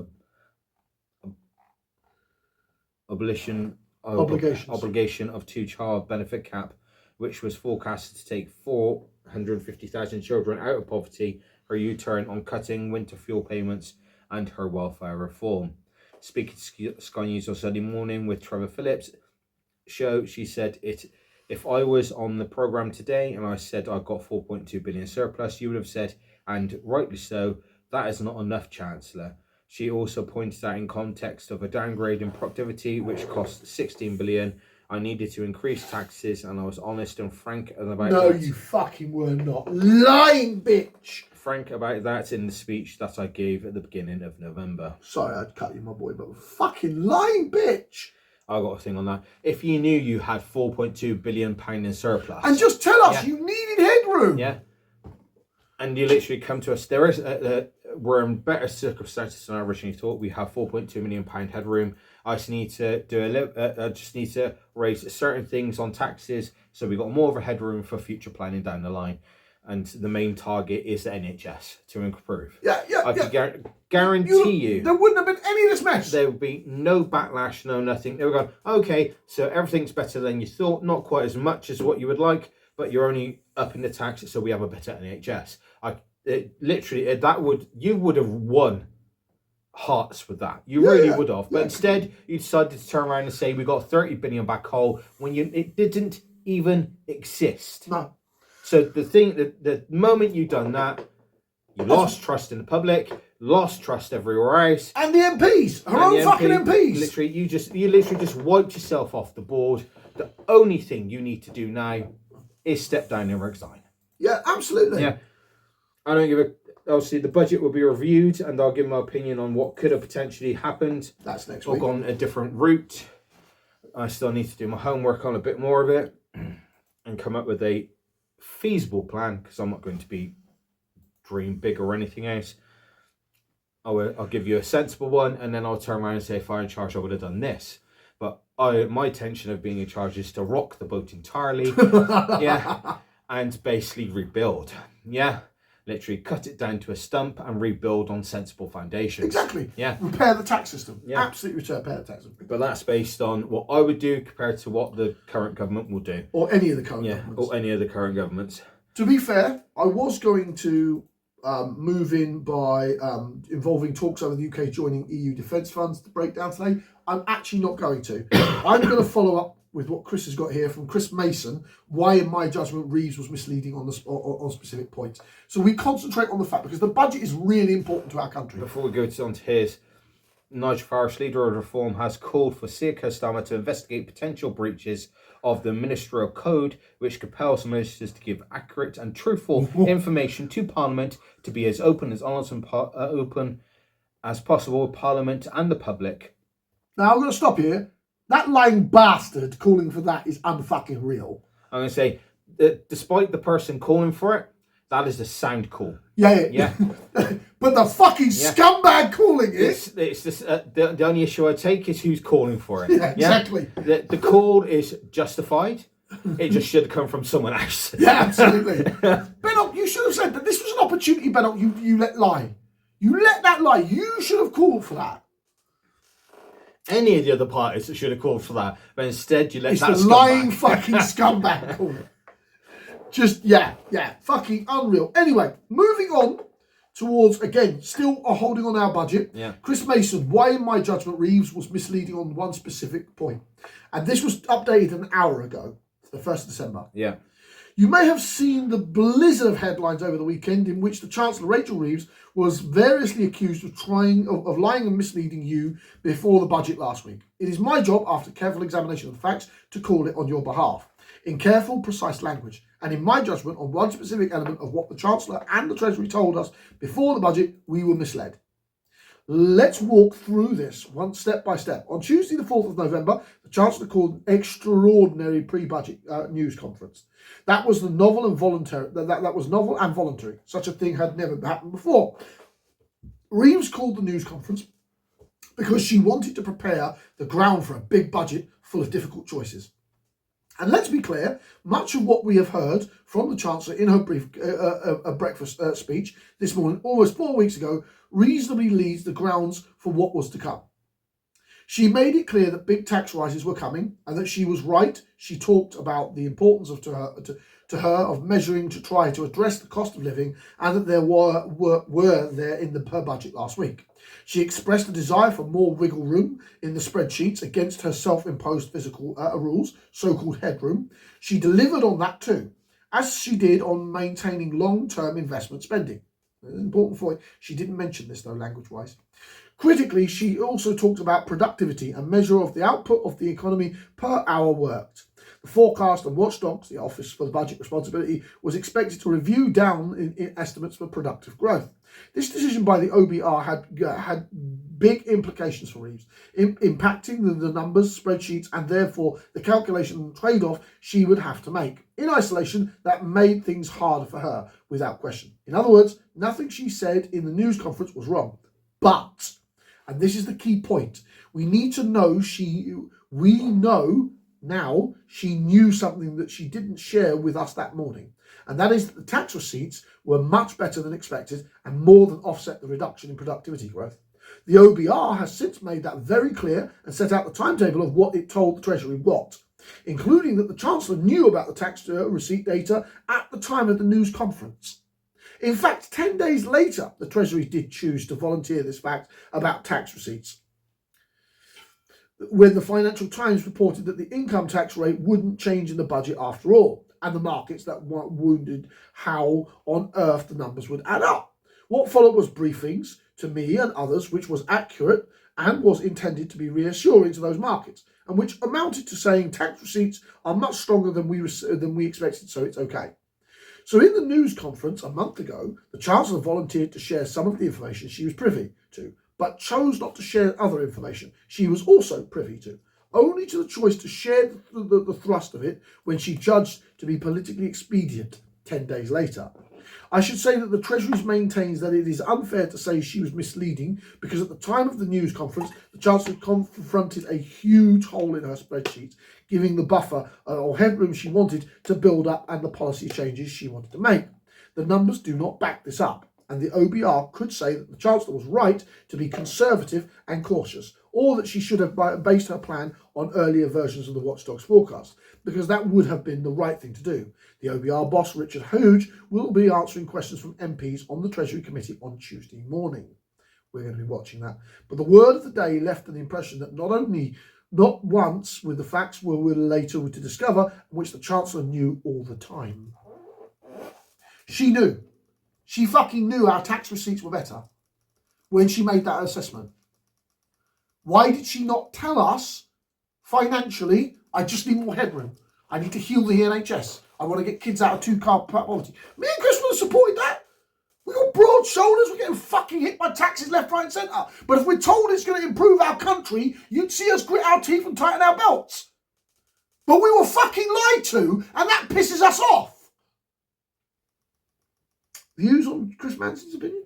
obligation of two-child benefit cap, which was forecasted to take 450,000 children out of poverty, her U-turn on cutting winter fuel payments, and her welfare reform. Speaking to Sky News on Sunday morning with Trevor Phillips' show, she said, if I was on the programme today and I said I got 4.2 billion surplus, you would have said, and rightly so, that is not enough, Chancellor. She also pointed out, in context of a downgrade in productivity, which cost 16 billion, I needed to increase taxes, and I was honest and frank about that. No, you fucking were not. Lying bitch! Frank about that in the speech that I gave at the beginning of November. Sorry, I'd cut you, my boy, but fucking lying bitch! I got a thing on that. If you knew you had £4.2 billion in surplus, and just tell us you needed headroom. Yeah. And you literally come to us. There is we're in better circumstances than I originally thought. We have £4.2 million headroom. I just need to do I just need to raise certain things on taxes, so we got more of a headroom for future planning down the line. And the main target is the NHS to improve. I can guarantee you there wouldn't have been any of this mess. There would be no backlash, no nothing. They were going, okay, so everything's better than you thought. Not quite as much as what you would like, but you're only upping the tax, so we have a better NHS. You would have won hearts with that. You really would have. But instead, you decided to turn around and say we got 30 billion back whole when it didn't even exist. No. So the moment you done that, you lost trust in the public, lost trust everywhere else, and the MPs, her own fucking MPs. Literally, you literally just wiped yourself off the board. The only thing you need to do now is step down and resign. Yeah, absolutely. Yeah, I don't give a. Obviously, the budget will be reviewed, and I'll give my opinion on what could have potentially happened. That's next week. Or gone a different route. I still need to do my homework on a bit more of it and come up with a feasible plan, because I'm not going to be dream big or anything else. I'll give you a sensible one, and then I'll turn around and say, if I were in charge, I would have done this. But my intention of being in charge is to rock the boat entirely, and basically rebuild. Literally cut it down to a stump and rebuild on sensible foundations. Exactly. Yeah. Repair the tax system. Yeah. Absolutely repair the tax system. But that's based on what I would do compared to what the current government will do. Or any of the current governments. Or any of the current governments. To be fair, I was going to move in by involving talks over the UK joining EU defence funds to break down today. I'm actually not going to. I'm going to follow up with what Chris has got here from Chris Mason, why, in my judgment, Reeves was misleading on specific points. So we concentrate on the fact, because the budget is really important to our country. Before we go on to his, Nigel Farage, leader of Reform, has called for Sir Keir Starmer to investigate potential breaches of the ministerial code, which compels ministers to give accurate and truthful information to Parliament, to be as open, as honest and open as possible with Parliament and the public. Now, I'm going to stop here. That lying bastard calling for that is unfucking real. I'm going to say that despite the person calling for it, that is the sound call. Yeah. But the fucking scumbag calling it. It's this, the only issue I take is who's calling for it. Yeah, exactly. The call is justified. It just should come from someone else. Yeah, absolutely. Bennock, you should have said that this was an opportunity, Bennock, you let lie. You let that lie. You should have called for that. Any of the other parties that should have called for that, but instead you let it's that the lying fucking scumbag call it. Just, fucking unreal. Anyway, moving on towards, again, still holding on our budget. Yeah. Chris Mason, why, in my judgment, Reeves was misleading on one specific point. And this was updated an hour ago, the 1st of December. Yeah. You may have seen the blizzard of headlines over the weekend in which the Chancellor, Rachel Reeves, was variously accused of of lying and misleading you before the budget last week. It is my job, after careful examination of the facts, to call it on your behalf, in careful, precise language, and in my judgment on one specific element of what the Chancellor and the Treasury told us before the budget, we were misled. Let's walk through this one step by step. On Tuesday, the 4th of November, the Chancellor called an extraordinary pre-budget news conference. That was novel and voluntary. That was novel and voluntary. Such a thing had never happened before. Reeves called the news conference because she wanted to prepare the ground for a big budget full of difficult choices. And let's be clear, much of what we have heard from the Chancellor in her brief breakfast speech this morning, almost 4 weeks ago, reasonably leads the grounds for what was to come. She made it clear that big tax rises were coming and that she was right. She talked about the importance of to her of measuring to try to address the cost of living, and that there were there in the per budget last week. She expressed a desire for more wiggle room in the spreadsheets against her self-imposed physical rules, so-called headroom. She delivered on that too, as she did on maintaining long-term investment spending. It's important for you. She didn't mention this though, language-wise. Critically, she also talked about productivity, a measure of the output of the economy per hour worked. The forecast and watchdogs, the Office for the Budget Responsibility, was expected to review down in estimates for productive growth. This decision by the OBR had big implications for Reeves, impacting the numbers, spreadsheets, and therefore the calculation and trade-off she would have to make. In isolation, that made things harder for her, without question. In other words, nothing she said in the news conference was wrong. But, and this is the key point, we need to know we know now she knew something that she didn't share with us that morning. And that is that the tax receipts were much better than expected and more than offset the reduction in productivity growth. The OBR has since made that very clear and set out the timetable of what it told the Treasury what, including that the Chancellor knew about the tax receipt data at the time of the news conference. In fact, 10 days later, the Treasury did choose to volunteer this fact about tax receipts, when the Financial Times reported that the income tax rate wouldn't change in the budget after all, and the markets that wondered how on earth the numbers would add up. What followed was briefings to me and others, which was accurate and was intended to be reassuring to those markets, and which amounted to saying tax receipts are much stronger than we expected, so it's okay. So in the news conference a month ago, the Chancellor volunteered to share some of the information she was privy to, but chose not to share other information she was also privy to, only to the choice to share the thrust of it when she judged to be politically expedient 10 days later. I should say that the Treasury maintains that it is unfair to say she was misleading, because at the time of the news conference, the Chancellor confronted a huge hole in her spreadsheet, giving the buffer or headroom she wanted to build up and the policy changes she wanted to make. The numbers do not back this up, and the OBR could say that the Chancellor was right to be conservative and cautious, or that she should have based her plan on earlier versions of the Watchdog's forecast, because that would have been the right thing to do. The OBR boss, Richard Hooge, will be answering questions from MPs on the Treasury Committee on Tuesday morning. We're going to be watching that. But the word of the day left an impression that not only Not once with the facts we're later to discover, which the Chancellor knew all the time. She knew. She fucking knew our tax receipts were better when she made that assessment. Why did she not tell us financially, I just need more headroom. I need to heal the NHS. I want to get kids out of two-car poverty. Me and Chris would have supported that. We got broad shoulders. We're getting fucking hit by taxes left, right and centre. But if we're told it's going to improve our country, you'd see us grit our teeth and tighten our belts. But we were fucking lied to, and that pisses us off. Views on Chris Manson's opinion?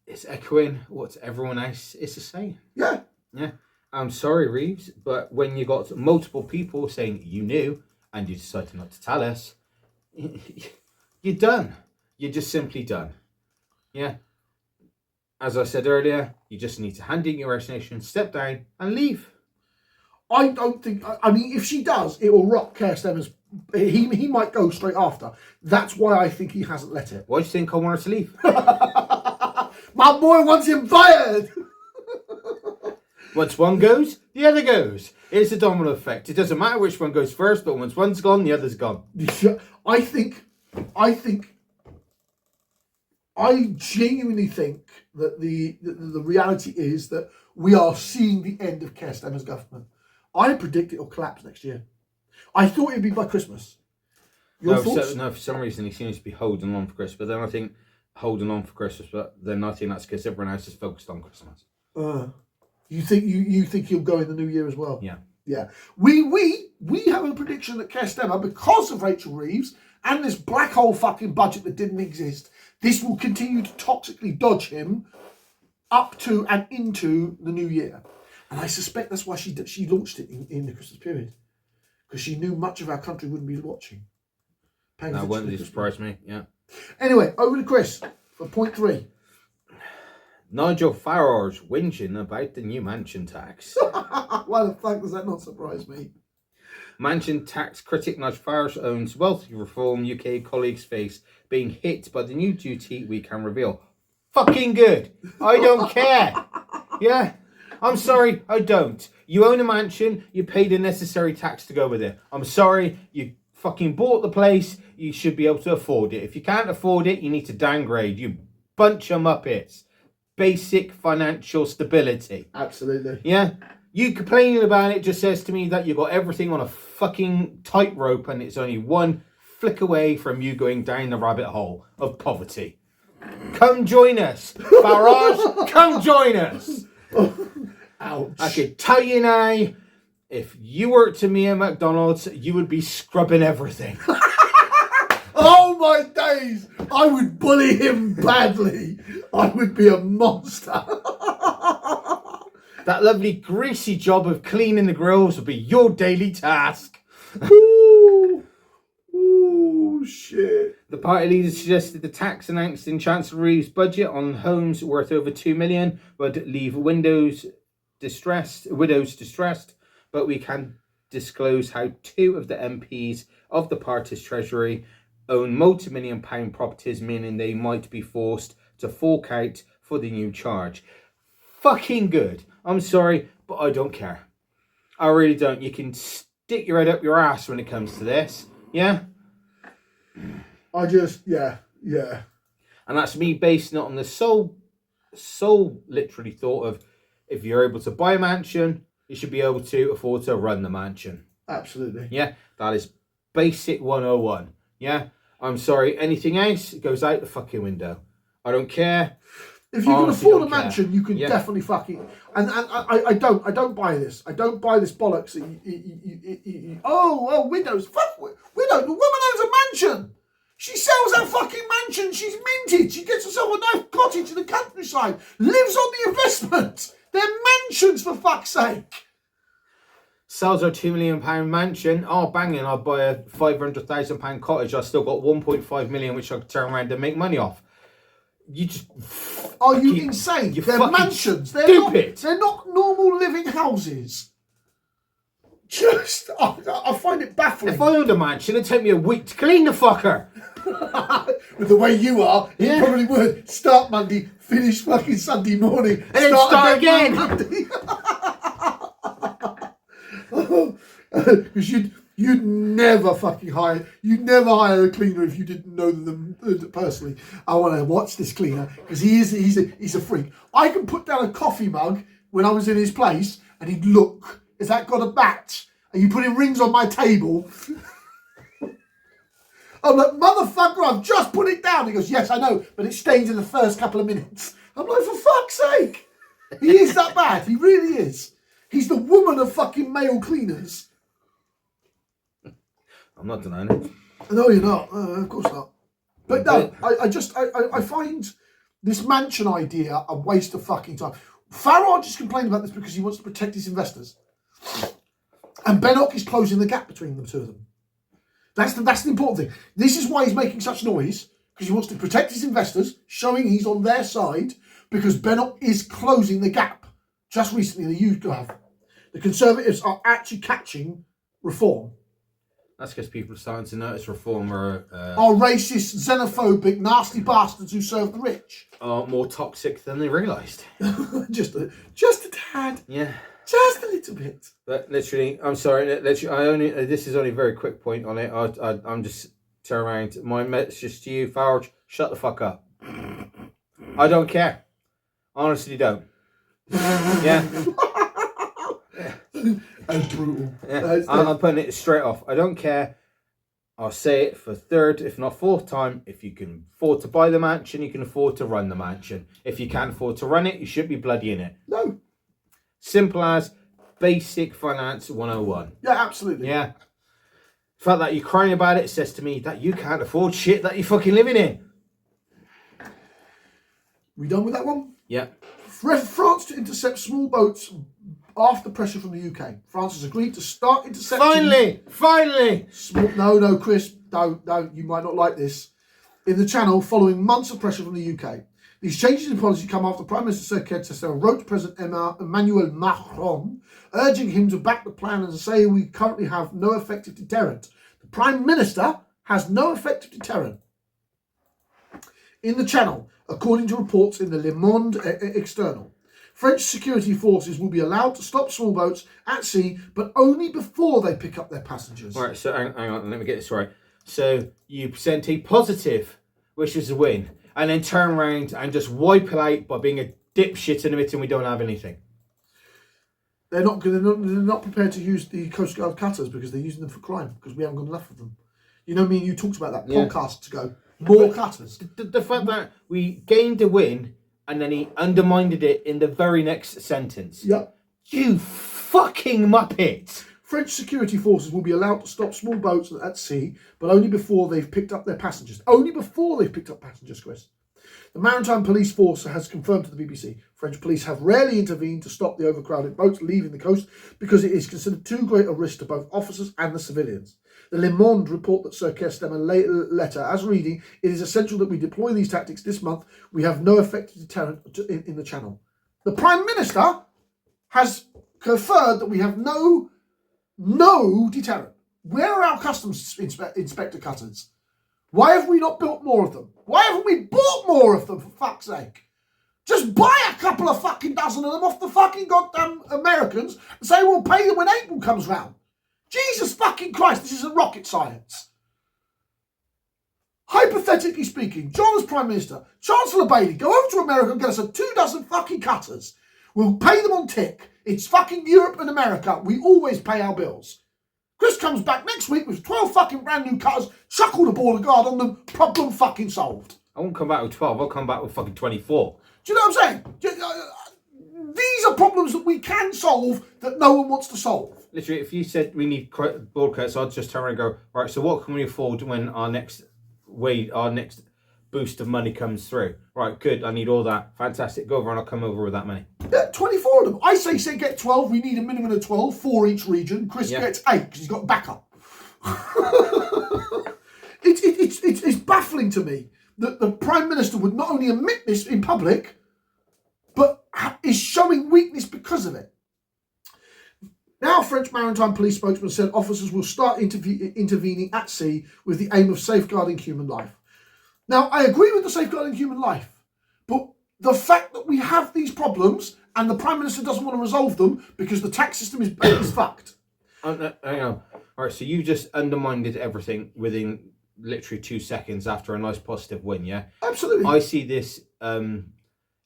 It's echoing what everyone else is saying. Yeah. Yeah. I'm sorry, Reeves, but when you got multiple people saying you knew and you decided not to tell us, you're done. You're just simply done. Yeah. As I said earlier, you just need to hand in your resignation, step down and leave. I don't think... I mean, if she does, it will rock Keir Starmer's... He might go straight after. That's why I think he hasn't let it. Why do you think I want her to leave? My boy wants him fired! Once one goes, the other goes. It's a domino effect. It doesn't matter which one goes first, but once one's gone, the other's gone. I genuinely think that the reality is that we are seeing the end of Keir Starmer's government. I predict it will collapse next year. I thought it'd be by Christmas. Your thoughts? No, for some reason he seems to be holding on for Christmas. But then I think holding on for Christmas, but then I think that's because everyone else is focused on Christmas. You think he'll go in the new year as well? Yeah. Yeah. We have a prediction that Keir Starmer, because of Rachel Reeves and this black hole fucking budget that didn't exist, this will continue to toxically dodge him up to and into the new year. And I suspect that's why she launched it in the Christmas period. Because she knew much of our country wouldn't be watching. That wouldn't surprise me, yeah. Anyway, over to Chris for point 3. Nigel Farage's whinging about the new mansion tax. Why the fuck does that not surprise me? Mansion tax critic Nigel Farage owns wealthy reform UK colleagues face being hit by the new duty we can reveal. Fucking good. I don't care. Yeah. I'm sorry, I don't. You own a mansion, you pay the necessary tax to go with it. I'm sorry, you fucking bought the place, you should be able to afford it. If you can't afford it, you need to downgrade. You bunch of muppets. Basic financial stability. Absolutely. Yeah? You complaining about it just says to me that you got everything on a fucking tightrope and it's only one flick away from you going down the rabbit hole of poverty. Come join us. Farage, come join us. Ouch. I could tell you now, if you worked at me at McDonald's, you would be scrubbing everything. Oh my days! I would bully him badly. I would be a monster. That lovely greasy job of cleaning the grills would be your daily task. Ooh, shit. The party leader suggested the tax announced in Chancellor Reeves' budget on homes worth over 2 million would leave widows distressed, but we can disclose how 2 of the MPs of the party's treasury own multi-million-pound properties, meaning they might be forced to fork out for the new charge. Fucking good. I'm sorry, but I don't care. I really don't. You can stick your head up your ass when it comes to this. Yeah? Yeah. And that's me basing it on the sole literally thought of, if you're able to buy a mansion, you should be able to afford to run the mansion. Absolutely. Yeah? That is basic 101. Yeah? I'm sorry, anything else goes out the fucking window. I don't care. If you can afford a mansion, you can definitely fucking... And I don't buy this. I don't buy this bollocks. Widows. Fuck widow. The woman owns a mansion. She sells her fucking mansion. She's minted. She gets herself a nice cottage in the countryside. Lives on the investment. They're mansions, for fuck's sake. Sells her £2 million mansion. Oh, banging. I'll buy a £500,000 cottage. I've still got 1.5 million, which I could turn around and make money off. You just... Are you insane? They're mansions. They're not normal living houses. I find it baffling. If I owned a mansion, it'd take me a week to clean the fucker. With the way you are, it probably would. Start Monday, finish fucking Sunday morning. And then start again. Because you'd never fucking you'd never hire a cleaner if you didn't know them personally. I want to watch this cleaner because he's a freak. I can put down a coffee mug when I was in his place and he'd look, has that got a match? Are you putting rings on my table? I'm like, motherfucker, I've just put it down. He goes, yes, I know, but it stains in the first couple of minutes. I'm like, for fuck's sake. He is that bad. He really is. He's the woman of fucking male cleaners. I'm not denying it. No, you're not. Of course not. But no, I find this mansion idea a waste of fucking time. Farage is complaining about this because he wants to protect his investors. And Bennock is closing the gap between the two of them. That's the important thing. This is why he's making such noise, because he wants to protect his investors, showing he's on their side, because Bennock is closing the gap. Just recently, the Conservatives are actually catching reform. That's because people are starting to notice reform are racist, xenophobic, nasty bastards who serve the rich. Are more toxic than they realised. just a tad. Yeah. Just a little bit. But literally, I'm sorry. Literally, this is only a very quick point on it. I'm just turn around. My message to you, Farage, shut the fuck up. I don't care. Honestly, don't. Yeah. That's brutal. Yeah. I'm putting it straight off. I don't care. I'll say it for third, if not fourth time. If you can afford to buy the mansion, you can afford to run the mansion. If you can't afford to run it, you should be bloody in it. No. Simple as basic finance 101. Yeah, absolutely. Yeah. The fact that you're crying about it says to me that you can't afford shit that you're fucking living in. We done with that one? Yeah. France to intercept small boats after pressure from the UK. France has agreed to start intercepting... Finally! No, Chris, don't. You might not like this. In the Channel, following months of pressure from the UK. These changes in policy come after Prime Minister Sir Keir Starmer wrote to President Emmanuel Macron, urging him to back the plan and to say we currently have no effective deterrent. The Prime Minister has no effective deterrent. In the Channel, according to reports in the Le Monde External, French security forces will be allowed to stop small boats at sea, but only before they pick up their passengers. All right, so hang on, let me get this right. So you sent a positive, which was a win, and then turn around and just wipe it out by being a dipshit and admitting we don't have anything. They're not prepared to use the Coast Guard cutters because they're using them for crime, because we haven't got enough of them. You know, me and you talked about that podcast ago. More cutters. The fact that we gained a win and then he undermined it in the very next sentence. Yep. You fucking muppet. French security forces will be allowed to stop small boats at sea, but only before they've picked up their passengers. Only before they've picked up passengers, Chris. The Maritime Police Force has confirmed to the BBC, French police have rarely intervened to stop the overcrowded boats leaving the coast because it is considered too great a risk to both officers and the civilians. The Le Monde report that Sir Keir Starmer letter as reading, it is essential that we deploy these tactics this month. We have no effective deterrent in the Channel. The Prime Minister has conferred that we have no deterrent. Where are our customs inspector cutters? Why have we not built more of them? Why haven't we bought more of them, for fuck's sake? Just buy a couple of fucking dozen of them off the fucking goddamn Americans and say we'll pay them when April comes round. Jesus fucking Christ, this isn't rocket science. Hypothetically speaking, John as Prime Minister, Chancellor Bailey, go over to America and get us 24 fucking cutters. We'll pay them on tick. It's fucking Europe and America. We always pay our bills. Chris comes back next week with 12 fucking brand new cutters, chuck all the border guard on them, problem fucking solved. I won't come back with 12, I'll come back with fucking 24. Do you know what I'm saying? These are problems that we can solve that no one wants to solve. Literally, if you said we need border cutters, I'd just turn around and go, right, so what can we afford when our next boost of money comes through? Right, good, I need all that. Fantastic, go over and I'll come over with that money. Yeah, 24 of them. I say get 12. We need a minimum of 12 for each region. Chris gets 8 because he's got backup. It's baffling to me that the Prime Minister would not only admit this in public, but is showing weakness because of it. Now, French Maritime Police spokesman said officers will start intervening at sea with the aim of safeguarding human life. Now, I agree with the safeguarding human life, but the fact that we have these problems and the Prime Minister doesn't want to resolve them because the tax system is fucked. Hang on. All right, so you just undermined everything within literally 2 seconds after a nice positive win, yeah? Absolutely. I see this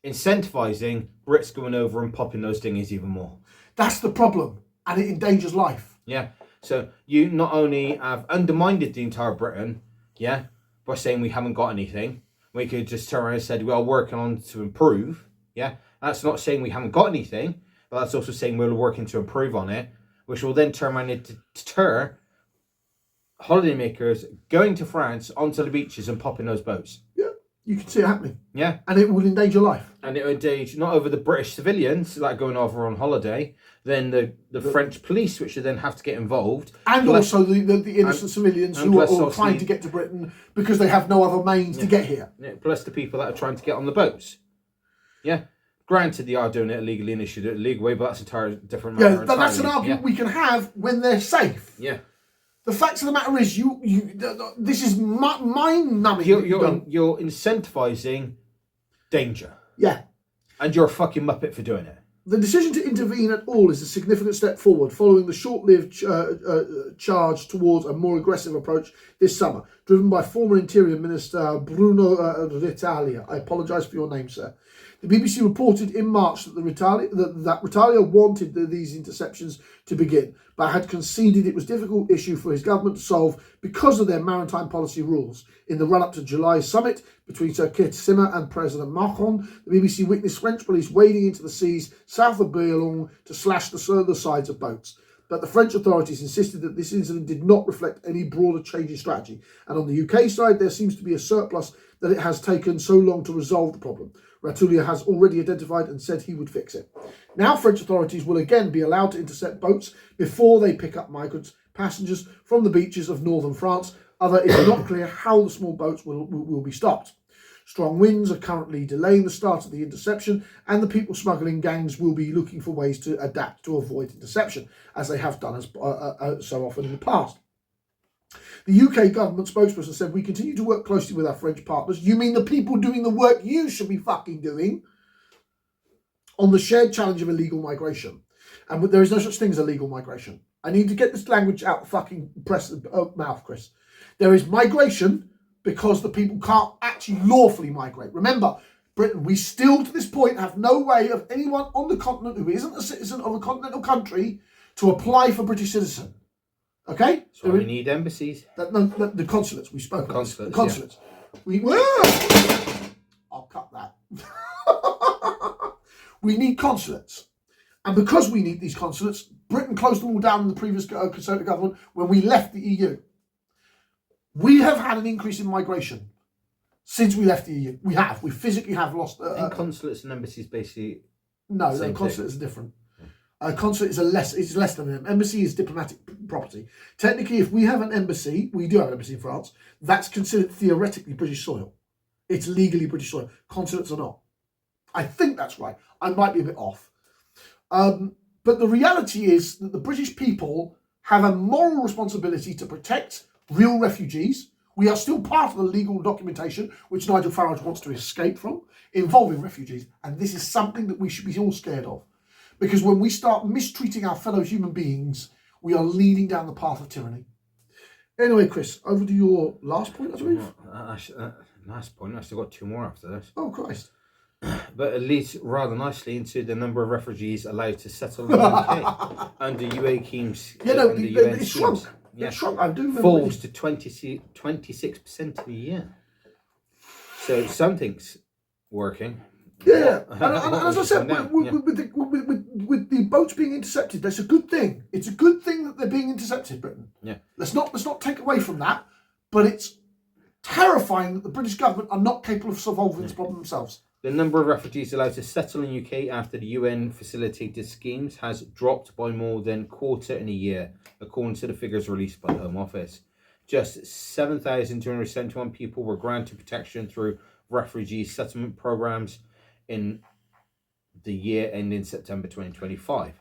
incentivizing Brits going over and popping those dinghies even more. That's the problem, and it endangers life. Yeah. So you not only have undermined the entire Britain, yeah, by saying we haven't got anything. We could just turn around and said we are working on to improve. Yeah. That's not saying we haven't got anything, but that's also saying we're working to improve on it, which will then turn around and deter holidaymakers going to France onto the beaches and popping those boats. Yeah, you can see it happening. Yeah. And it will endanger life. And it will endanger not over the British civilians that are going over on holiday, then the French police, which would then have to get involved. And plus, also the innocent civilians who are trying to get to Britain because they have no other means to get here. Yeah, plus the people that are trying to get on the boats. Yeah. Granted, they are doing it illegally and they should do it legal way, but that's entirely different matter. Yeah, but that's an argument we can have when they're safe. Yeah. The fact of the matter is, this is mind-numbing. You're incentivizing danger. Yeah. And you're a fucking muppet for doing it. The decision to intervene at all is a significant step forward following the short-lived charge towards a more aggressive approach this summer, driven by former Interior Minister Bruno Retalia. I apologise for your name, sir. The BBC reported in March that Retalia wanted these interceptions to begin, but had conceded it was a difficult issue for his government to solve because of their maritime policy rules. In the run-up to July's summit between Sir Keir Starmer and President Macron, the BBC witnessed French police wading into the seas south of Boulogne to slash the sides of boats. But the French authorities insisted that this incident did not reflect any broader change in strategy. And on the UK side, there seems to be a surplus that it has taken so long to resolve the problem. Ratulia has already identified and said he would fix it. Now French authorities will again be allowed to intercept boats before they pick up migrants, passengers from the beaches of northern France. It is not clear how the small boats will be stopped. Strong winds are currently delaying the start of the interception, and the people smuggling gangs will be looking for ways to adapt to avoid interception, as they have done so often in the past. The UK government spokesperson said, "We continue to work closely with our French partners." You mean the people doing the work you should be fucking doing? On the shared challenge of illegal migration. And there is no such thing as illegal migration. I need to get this language out of fucking mouth, Chris. There is migration because the people can't actually lawfully migrate. Remember, Britain, we still to this point have no way of anyone on the continent who isn't a citizen of a continental country to apply for British citizen. Okay? So we need embassies. The consulates, we spoke about. Consulates, the consulates. Yeah. I'll cut that. We need consulates. And because we need these consulates, Britain closed them all down in the previous Conservative government when we left the EU. We have had an increase in migration since we left the EU. We physically have lost... consulates and embassies basically... No, consulates are different. A consulate is less than an embassy. Is diplomatic property. Technically, if we have an embassy, we do have an embassy in France, that's considered theoretically British soil. It's legally British soil. Consulates are not. I think that's right. I might be a bit off. But the reality is that the British people have a moral responsibility to protect real refugees. We are still part of the legal documentation, which Nigel Farage wants to escape from, involving refugees. And this is something that we should be all scared of. Because when we start mistreating our fellow human beings, we are leading down the path of tyranny. Anyway, Chris, over to your last point, I believe. Last point. I still got 2 more after this. Oh, Christ. But it leads rather nicely into the number of refugees allowed to settle in the UK under UA schemes. It's shrunk. Yeah. It's shrunk. I do remember. Falls to 26% of the year. So something's working. Yeah, and as I said, with the boats being intercepted, that's a good thing. It's a good thing that they're being intercepted, Britain. Yeah. Let's not take away from that, but it's terrifying that the British government are not capable of solving this problem themselves. The number of refugees allowed to settle in UK after the UN facilitated schemes has dropped by more than a quarter in a year, according to the figures released by the Home Office. Just 7,271 people were granted protection through refugee settlement programmes in the year ending September 2025,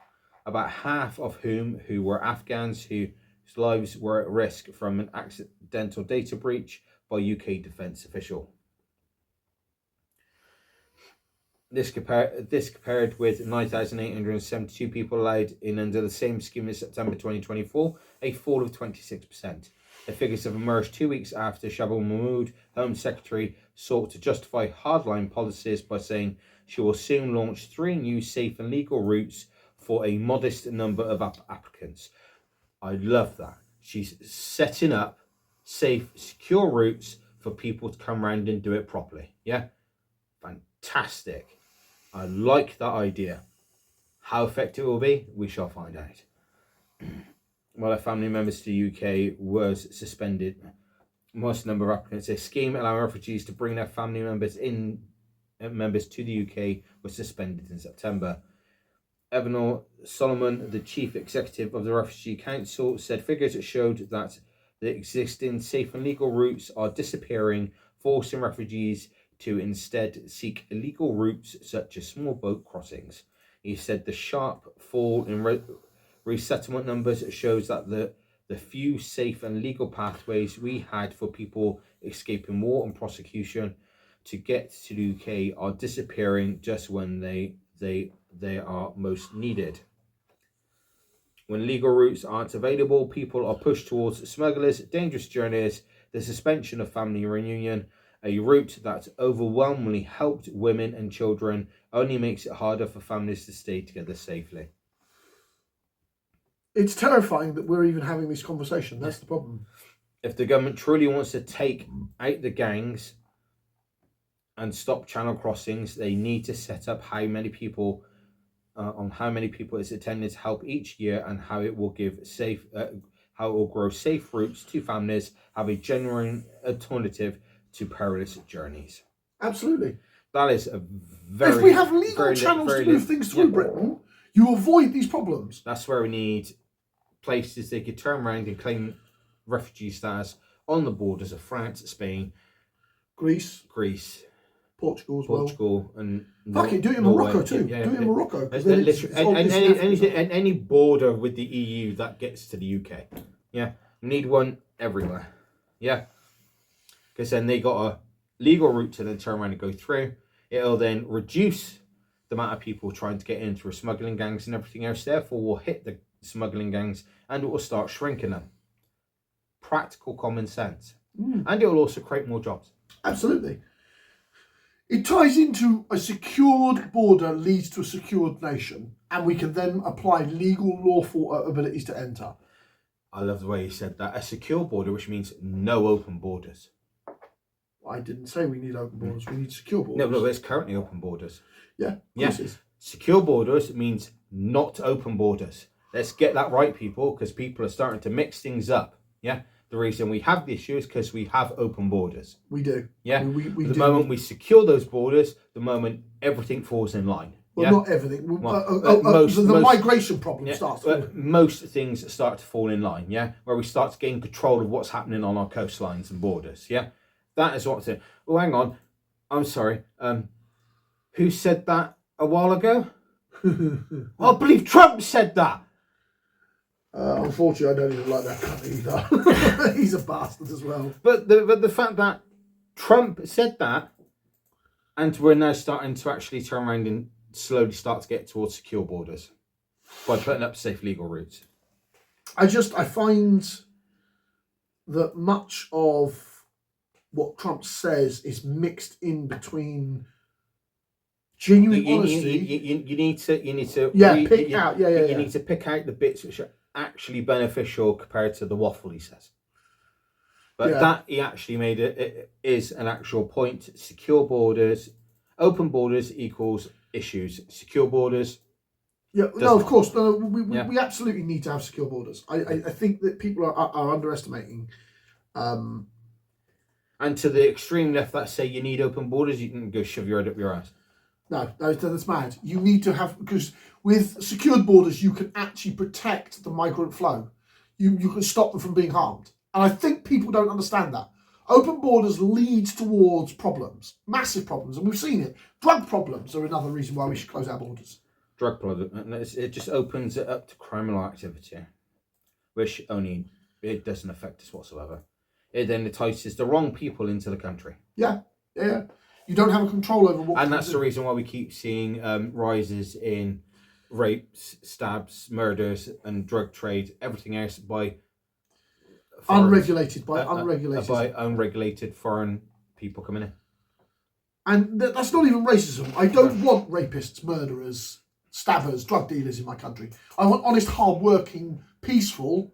about half of whom were Afghans whose lives were at risk from an accidental data breach by UK defence official. This compared with 9,872 people allowed in under the same scheme in September 2024, a fall of 26%. The figures have emerged 2 weeks after Shahbaz Mahmood, Home Secretary, sought to justify hardline policies by saying she will soon launch 3 new safe and legal routes for a modest number of applicants. I love that. She's setting up safe, secure routes for people to come around and do it properly. Yeah? Fantastic. I like that idea. How effective it will be, we shall find out. While a family members to the UK was suspended, most number of applicants, a scheme allowing refugees to bring their family members to the UK was suspended in September. Evanil Solomon, the chief executive of the Refugee Council, said figures showed that the existing safe and legal routes are disappearing, forcing refugees to instead seek illegal routes such as small boat crossings. He said the sharp fall in resettlement numbers shows that the few safe and legal pathways we had for people escaping war and prosecution to get to the UK are disappearing just when they are most needed. When legal routes aren't available, people are pushed towards smugglers, dangerous journeys, the suspension of family reunion, a route that overwhelmingly helped women and children, only makes it harder for families to stay together safely. It's terrifying that we're even having this conversation. That's the problem. If the government truly wants to take out the gangs and stop channel crossings, they need to set up how many people it's intended to help each year, and how it will grow safe routes to families, have a genuine alternative to perilous journeys. Absolutely. That is a very... If we have legal channels to move things through Britain, you avoid these problems. That's where we need places they could turn around and claim refugee status on the borders of France, Spain, Greece, Portugal as well. And fuck it, do it in Morocco too. Do it in Morocco. Any border with the EU that gets to the UK. Yeah, we need one everywhere. Yeah, because then they got a legal route to then turn around and go through. It'll then reduce the amount of people trying to get in through smuggling gangs and everything else. Therefore, will hit the smuggling gangs and it will start shrinking them. Practical common sense. And it will also create more jobs. Absolutely. It ties into a secured border leads to a secured nation, and we can then apply legal, lawful abilities to enter. I love the way you said that. A secure border, which means no open borders. I didn't say we need open borders. We need secure borders. No, there's currently open borders. Yeah, yes. Secure borders means not open borders. Let's get that right, people, because people are starting to mix things up. Yeah. The reason we have the issue is because we have open borders. We do. Yeah. The moment we secure those borders, the moment everything falls in line. Well, not everything. The migration problem starts. Most things start to fall in line. Yeah. Where we start to gain control of what's happening on our coastlines and borders. Yeah. That is what's it. Oh, hang on. I'm sorry. Who said that a while ago? I believe Trump said that. Unfortunately, I don't even like that cunt either. He's a bastard as well. But the fact that Trump said that, and we're now starting to actually turn around and slowly start to get towards secure borders by putting up safe legal routes. I find that much of what Trump says is mixed in between genuine honesty. You need to you need to pick out the bits which are actually beneficial compared to the waffle he says. But that he actually made it is an actual point. Secure borders, open borders equals issues. Secure borders. Yeah, no, of course. No, we absolutely need to have secure borders. I think that people are underestimating. And to the extreme left that say you need open borders, you can go shove your head up your ass. No, that's mad. You need to have, because with secured borders, you can actually protect the migrant flow. You can stop them from being harmed. And I think people don't understand that. Open borders leads towards problems, massive problems, and we've seen it. Drug problems are another reason why we should close our borders. Drug problems, it just opens it up to criminal activity, which it doesn't affect us whatsoever. It then entices the wrong people into the country. Yeah. You don't have a control over what. And that's the reason why we keep seeing rises in rapes, stabs, murders, and drug trade, everything else by unregulated foreign people coming in. And that's not even racism. I don't want rapists, murderers, stabbers, drug dealers in my country. I want honest, hard-working, peaceful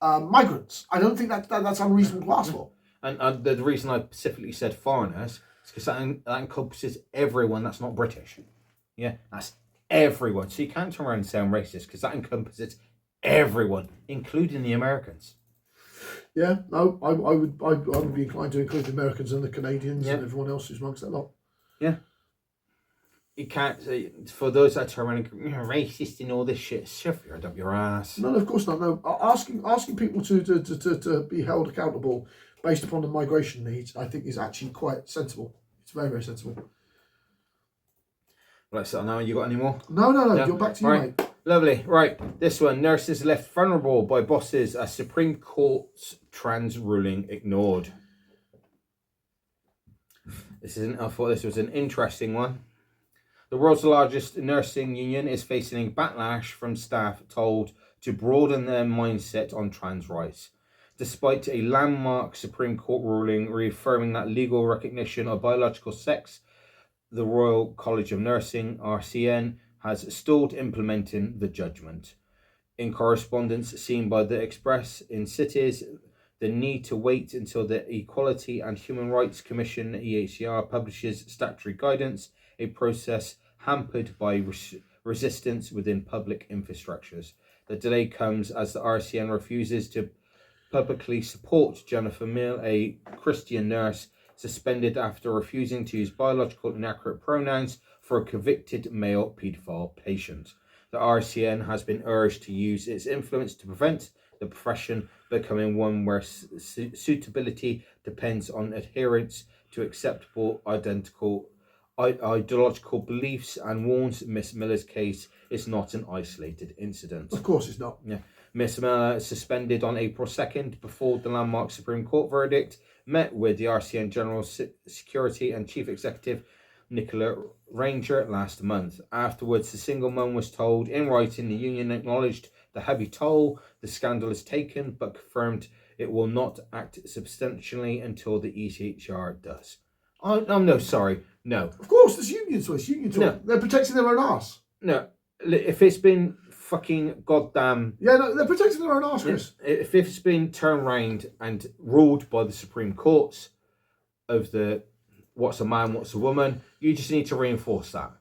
migrants. I don't think that's unreasonable to ask for. And the reason I specifically said foreigners is because that encompasses everyone that's not British. Yeah, that's everyone. So you can't turn around and say I'm racist because that encompasses everyone, including the Americans. Yeah, no, I would be inclined to include the Americans and the Canadians and everyone else who's amongst that lot. Yeah. You can't, for those that turn around and go, you're racist and all this shit, shove your head up your ass. No, of course not. No, asking people to be held accountable based upon the migration needs, I think is actually quite sensible. It's very, very sensible. Right, so now you got any more? No. You're back to you, mate. Lovely. Right, this one. Nurses left vulnerable by bosses as Supreme Court's trans ruling ignored. I thought this was an interesting one. The world's largest nursing union is facing backlash from staff told to broaden their mindset on trans rights. Despite a landmark Supreme Court ruling reaffirming that legal recognition of biological sex, the Royal College of Nursing, RCN, has stalled implementing the judgment. In correspondence seen by the Express in cities, the need to wait until the Equality and Human Rights Commission, EHCR, publishes statutory guidance, a process hampered by resistance within public infrastructures. The delay comes as the RCN refuses to publicly support Jennifer Mill, a Christian nurse, suspended after refusing to use biological inaccurate pronouns for a convicted male paedophile patient. The RCN has been urged to use its influence to prevent the profession becoming one where suitability depends on adherence to acceptable ideological beliefs, and warns Miss Miller's case is not an isolated incident. Of course it's not. Yeah. Miss Miller, suspended on April 2nd before the landmark Supreme Court verdict, met with the RCN General Security and Chief Executive Nicola Ranger last month. Afterwards, the single mum was told in writing the union acknowledged the heavy toll the scandal has taken, but confirmed it will not act substantially until the ECHR does. Oh, no, sorry. No. Of course, there's union choice. No. They're protecting their own arse. No. If it's been fucking goddamn... Yeah, no, they're protecting their own arse, Chris. If it's been turned round and ruled by the Supreme Courts of the what's a man, what's a woman, you just need to reinforce that.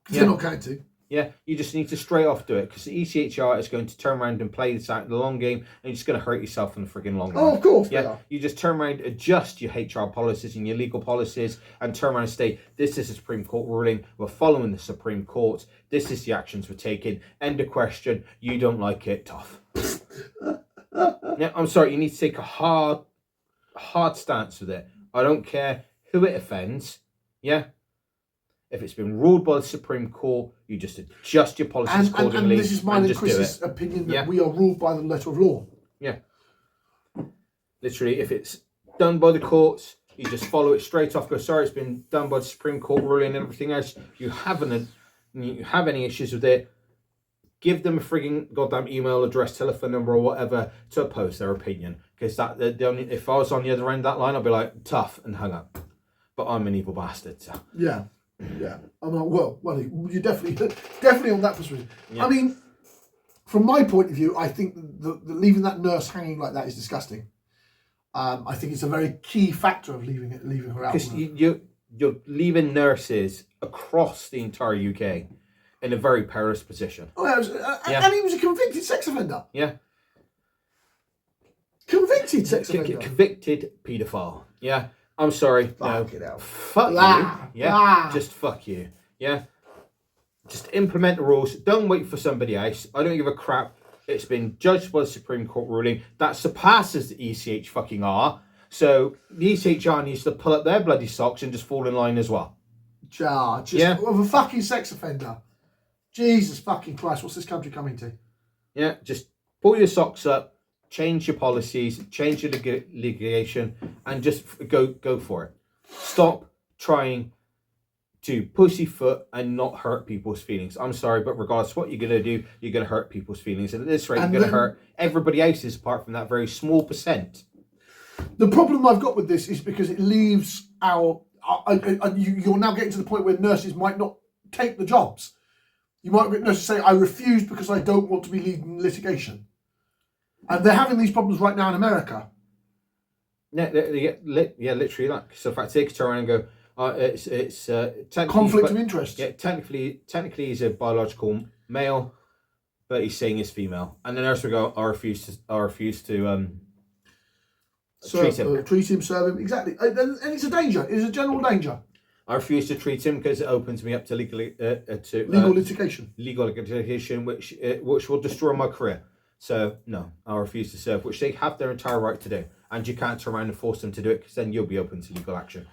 They're not going to. Yeah, you just need to straight off do it, because the ECHR is going to turn around and play this out in the long game, and you're just going to hurt yourself in the frigging long run. Oh, of course. Yeah, you just turn around, adjust your HR policies and your legal policies, and turn around and say, this is a Supreme Court ruling, we're following the Supreme Court, this is the actions we're taking, end of question, you don't like it, tough. Yeah, I'm sorry, you need to take a hard stance with it. I don't care who it offends, yeah? If it's been ruled by the Supreme Court, you just adjust your policies accordingly. And this is mine and Chris's opinion that we are ruled by the letter of law. Yeah. Literally, if it's done by the courts, you just follow it straight off. Go, sorry, it's been done by the Supreme Court ruling and everything else. You have any issues with it, give them a frigging goddamn email address, telephone number, or whatever to oppose their opinion. Because if I was on the other end of that line, I'd be like, tough, and hung up. But I'm an evil bastard, so. Yeah. Yeah, I'm like, well, you're definitely on that perspective. Yeah. I mean, from my point of view, I think the leaving that nurse hanging like that is disgusting. I think it's a very key factor of leaving her out. Because you're leaving nurses across the entire UK in a very perilous position. Oh, and he was a convicted sex offender. Yeah. Convicted sex offender. Convicted paedophile. Yeah. I'm sorry. Fuck it out. Fuck you. Yeah. Just fuck you. Yeah. Just implement the rules. Don't wait for somebody else. I don't give a crap. It's been judged by the Supreme Court ruling that surpasses the ECH fucking R. So the ECHR needs to pull up their bloody socks and just fall in line as well. Of a fucking sex offender. Jesus fucking Christ, what's this country coming to? Yeah, just pull your socks up. Change your policies, change your litigation, and just go for it. Stop trying to pussyfoot and not hurt people's feelings. I'm sorry, but regardless of what you're going to do, you're going to hurt people's feelings. And at this rate, you're going to hurt everybody else's apart from that very small percent. The problem I've got with this is because it leaves you're now getting to the point where nurses might not take the jobs. You might get nurses say, I refuse because I don't want to be leading litigation. And they're having these problems right now in America. Yeah, literally that. So in fact, they could turn around and go, it's conflict of interest. Yeah, technically he's a biological male, but he's saying he's female. And the nurse would go, I refuse to treat him, serve him, exactly. And it's a danger. It's a general danger. I refuse to treat him because it opens me up to legal litigation. Legal litigation, which will destroy my career. So no, I refuse to serve, which they have their entire right to do, and you can't turn around and force them to do it because then you'll be open to legal action.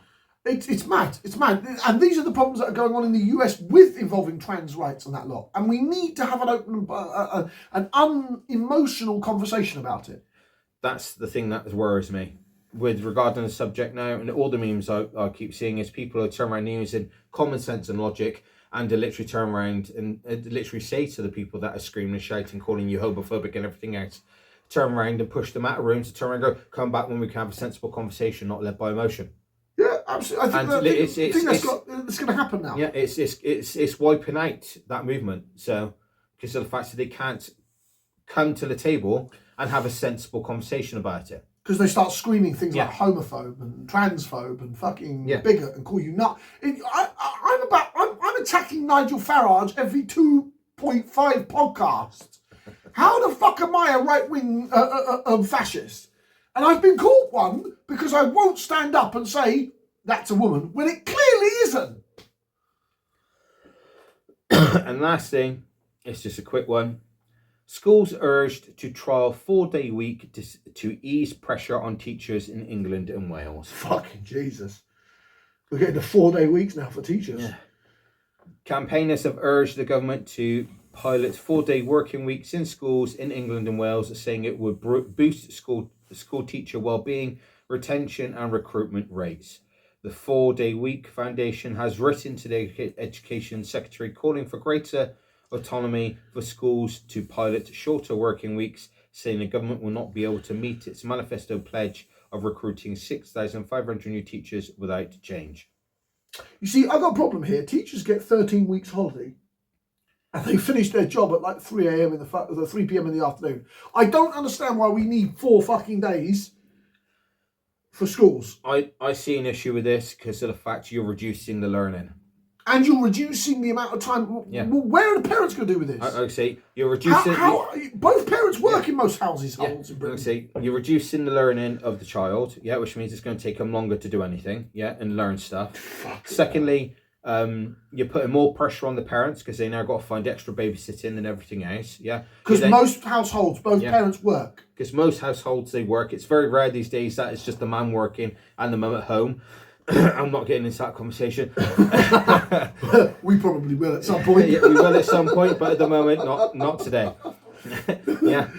It's mad. It's mad, and these are the problems that are going on in the US with involving trans rights and that lot. And we need to have an open, an unemotional conversation about it. That's the thing that worries me with regard to the subject now, and all the memes I keep seeing is people who turn around using common sense and logic, and to literally turn around and literally say to the people that are screaming and shouting, calling you homophobic and everything else, turn around and push them out of rooms to turn around and go, come back when we can have a sensible conversation, not led by emotion. Yeah, absolutely. I think that's going to happen now. Yeah, it's wiping out that movement. So because of the fact that they can't come to the table and have a sensible conversation about it. Because they start screaming things like homophobe and transphobe and fucking bigot and call you nut. I'm attacking Nigel Farage every 2.5 podcasts. How the fuck am I a right-wing fascist? And I've been called one because I won't stand up and say that's a woman when it clearly isn't. And last thing, it's just a quick one. Schools urged to trial 4-day week to ease pressure on teachers in England and Wales. Fucking Jesus. We're getting to 4-day weeks now for teachers. Yeah. Campaigners have urged the government to pilot 4-day working weeks in schools in England and Wales, saying it would boost school teacher well-being, retention and recruitment rates. The 4-day week foundation has written to the Education Secretary calling for greater autonomy for schools to pilot shorter working weeks, saying the government will not be able to meet its manifesto pledge of recruiting 6,500 new teachers without change. You see, I've got a problem here. Teachers get 13 weeks holiday and they finish their job at like 3 p.m. in the afternoon. I don't understand why we need 4 fucking days for schools. I see an issue with this because of the fact you're reducing the learning. And you're reducing the amount of time. Yeah. Well, where are the parents going to do with this? I say you're reducing. Both parents work in most houses in Britain. I say you're reducing the learning of the child. Yeah, which means it's going to take them longer to do anything. Yeah, and learn stuff. Secondly, you're putting more pressure on the parents because they now got to find extra babysitting and everything else. Yeah, because most households, both parents work. Because most households they work. It's very rare these days that it's just the man working and the mum at home. I'm not getting into that conversation. We probably will at some point. Yeah, we will at some point, but at the moment, not today. Yeah.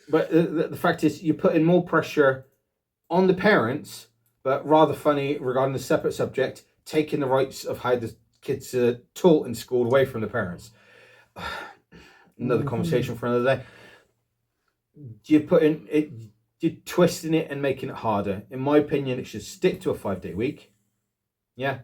But the fact is, you're putting more pressure on the parents, but rather funny regarding the separate subject, taking the rights of how the kids are taught in school away from the parents. Another conversation for another day. You're putting it. You're twisting it and making it harder. In my opinion, it should stick to a 5-day week. Yeah.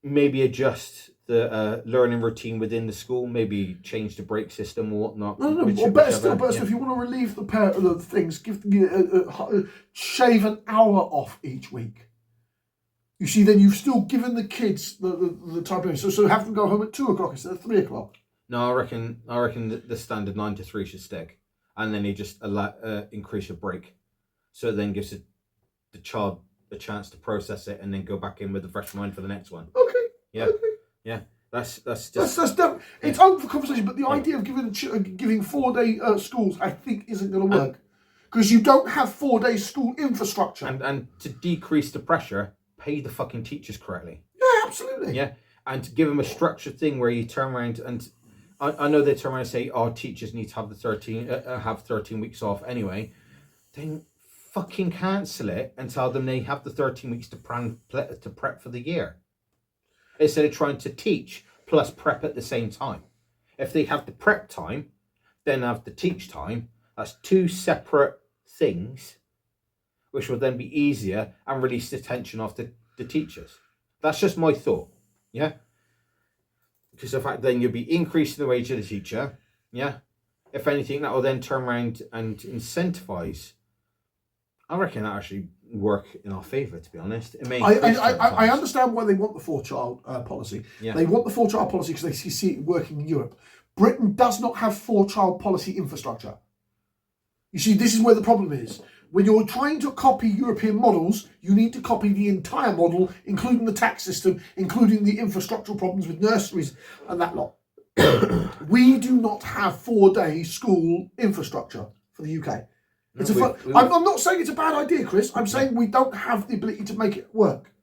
Maybe adjust the learning routine within the school. Maybe change the break system or whatnot. Or better still, if you want to relieve the things, shave an hour off each week. You see, then you've still given the kids the time. So have them go home at 2 o'clock instead of 3 o'clock. No, I reckon the standard 9 to 3 should stick. And then you just increase your break. So it then gives the child a chance to process it and then go back in with a fresh mind for the next one. Okay. Yeah. Okay. Yeah. That's dumb. It's open for conversation, but the idea of giving 4-day schools, I think, isn't going to work. Because you don't have 4-day school infrastructure. And to decrease the pressure, pay the fucking teachers correctly. Yeah, absolutely. Yeah. And to give them a structured thing where you turn around and... I know they turn around and say, teachers need to have 13 weeks off anyway. Then fucking cancel it and tell them they have the 13 weeks to prep for the year. Instead of trying to teach plus prep at the same time. If they have the prep time, then have the teach time, that's two separate things, which will then be easier and release the tension off the teachers. That's just my thought, yeah? Because the fact then you'll be increasing the wage of the teacher, yeah? If anything, that will then turn around and incentivize. I reckon that actually work in our favour, to be honest. It may I understand why they want the 4-child policy. Yeah. They want the 4-child policy because they see it working in Europe. Britain does not have 4-child policy infrastructure. You see, this is where the problem is. When you're trying to copy European models, you need to copy the entire model, including the tax system, including the infrastructural problems with nurseries and that lot. We do not have 4-day school infrastructure for the UK. I'm not saying it's a bad idea, Chris. I'm saying we don't have the ability to make it work.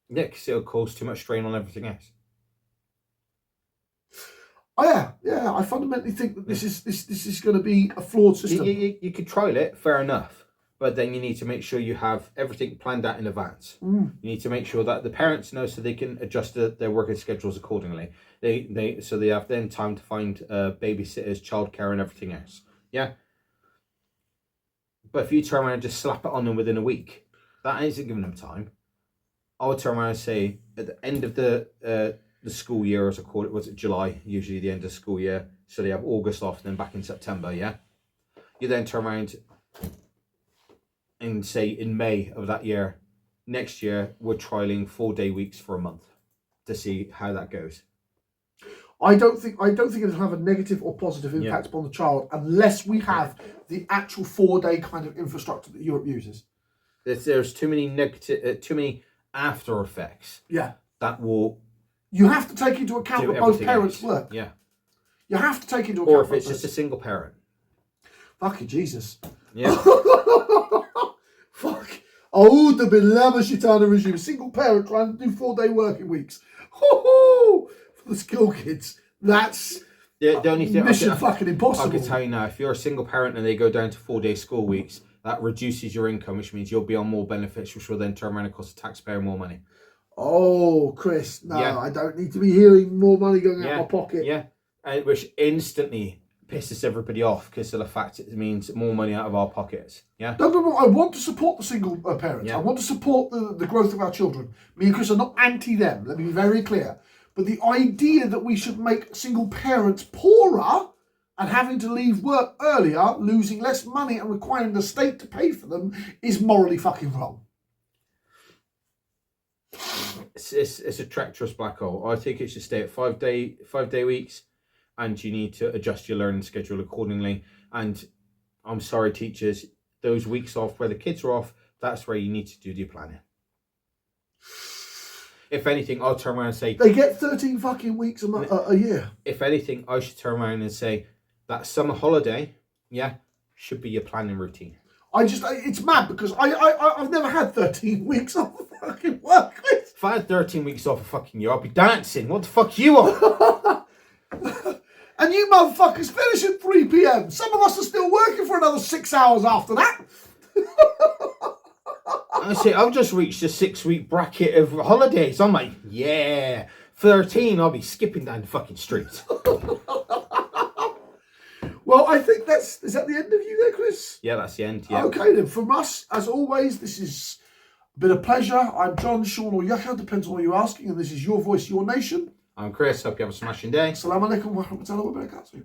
Yeah, because it'll cause too much strain on everything else. Oh yeah. I fundamentally think that this is going to be a flawed system. You could trial it, fair enough, but then you need to make sure you have everything planned out in advance. You need to make sure that the parents know so they can adjust their working schedules accordingly. So they have then time to find babysitters, childcare, and everything else. Yeah. But if you turn around and just slap it on them within a week, that isn't giving them time. I would turn around and say at the end of the school year, as I call it, was it July, usually the end of the school year, so they have August off and then back in September, yeah? You then turn around and say in May of that year, next year, we're trialling 4-day weeks for a month to see how that goes. I don't think it'll have a negative or positive impact upon the child unless we have the actual 4-day kind of infrastructure that Europe uses. There's too many after effects. Yeah. That will... You have to take into account that both parents work. Yeah. You have to take into account... Or if it's just a single parent. Fucking Jesus. Yeah. Fuck. Oh, the Bilama Shitana regime. A single parent trying to do 4-day working weeks. For the school kids. That's... Yeah, the only thing mission fucking impossible. I can tell you now, if you're a single parent and they go down to 4-day school weeks, that reduces your income, which means you'll be on more benefits, which will then turn around and cost the taxpayer more money. Oh, Chris, no, I don't need to be hearing more money going out of my pocket. Yeah, which instantly pisses everybody off because of the fact it means more money out of our pockets. Yeah. No. I want to support the single parents. Yeah. I want to support the growth of our children. Me and Chris are not anti them. Let me be very clear. But the idea that we should make single parents poorer and having to leave work earlier, losing less money and requiring the state to pay for them is morally fucking wrong. It's a treacherous black hole. I think it should stay at 5-day weeks, and you need to adjust your learning schedule accordingly. And I'm sorry, teachers, those weeks off where the kids are off, that's where you need to do your planning. If anything, I'll turn around and say... They get 13 fucking weeks a year. If anything, I should turn around and say that summer holiday, should be your planning routine. It's mad because I've never had 13 weeks off of fucking work. If I had 13 weeks off a fucking year, I'd be dancing. What the fuck you on? And you motherfuckers finish at 3 p.m. Some of us are still working for another 6 hours after that. I say, I've just reached a 6-week bracket of holidays. I'm like, 13, I'll be skipping down the fucking street. Well, I think is that the end of you there, Chris? Yeah, that's the end, yeah. Okay, then, from us, as always, this is a bit of pleasure. I'm John, Sean, or Yaka, depends on what you're asking, and this is Your Voice, Your Nation. I'm Chris, hope you have a smashing day. Assalamu alaikum wa rahmatullahi wa barakatuh.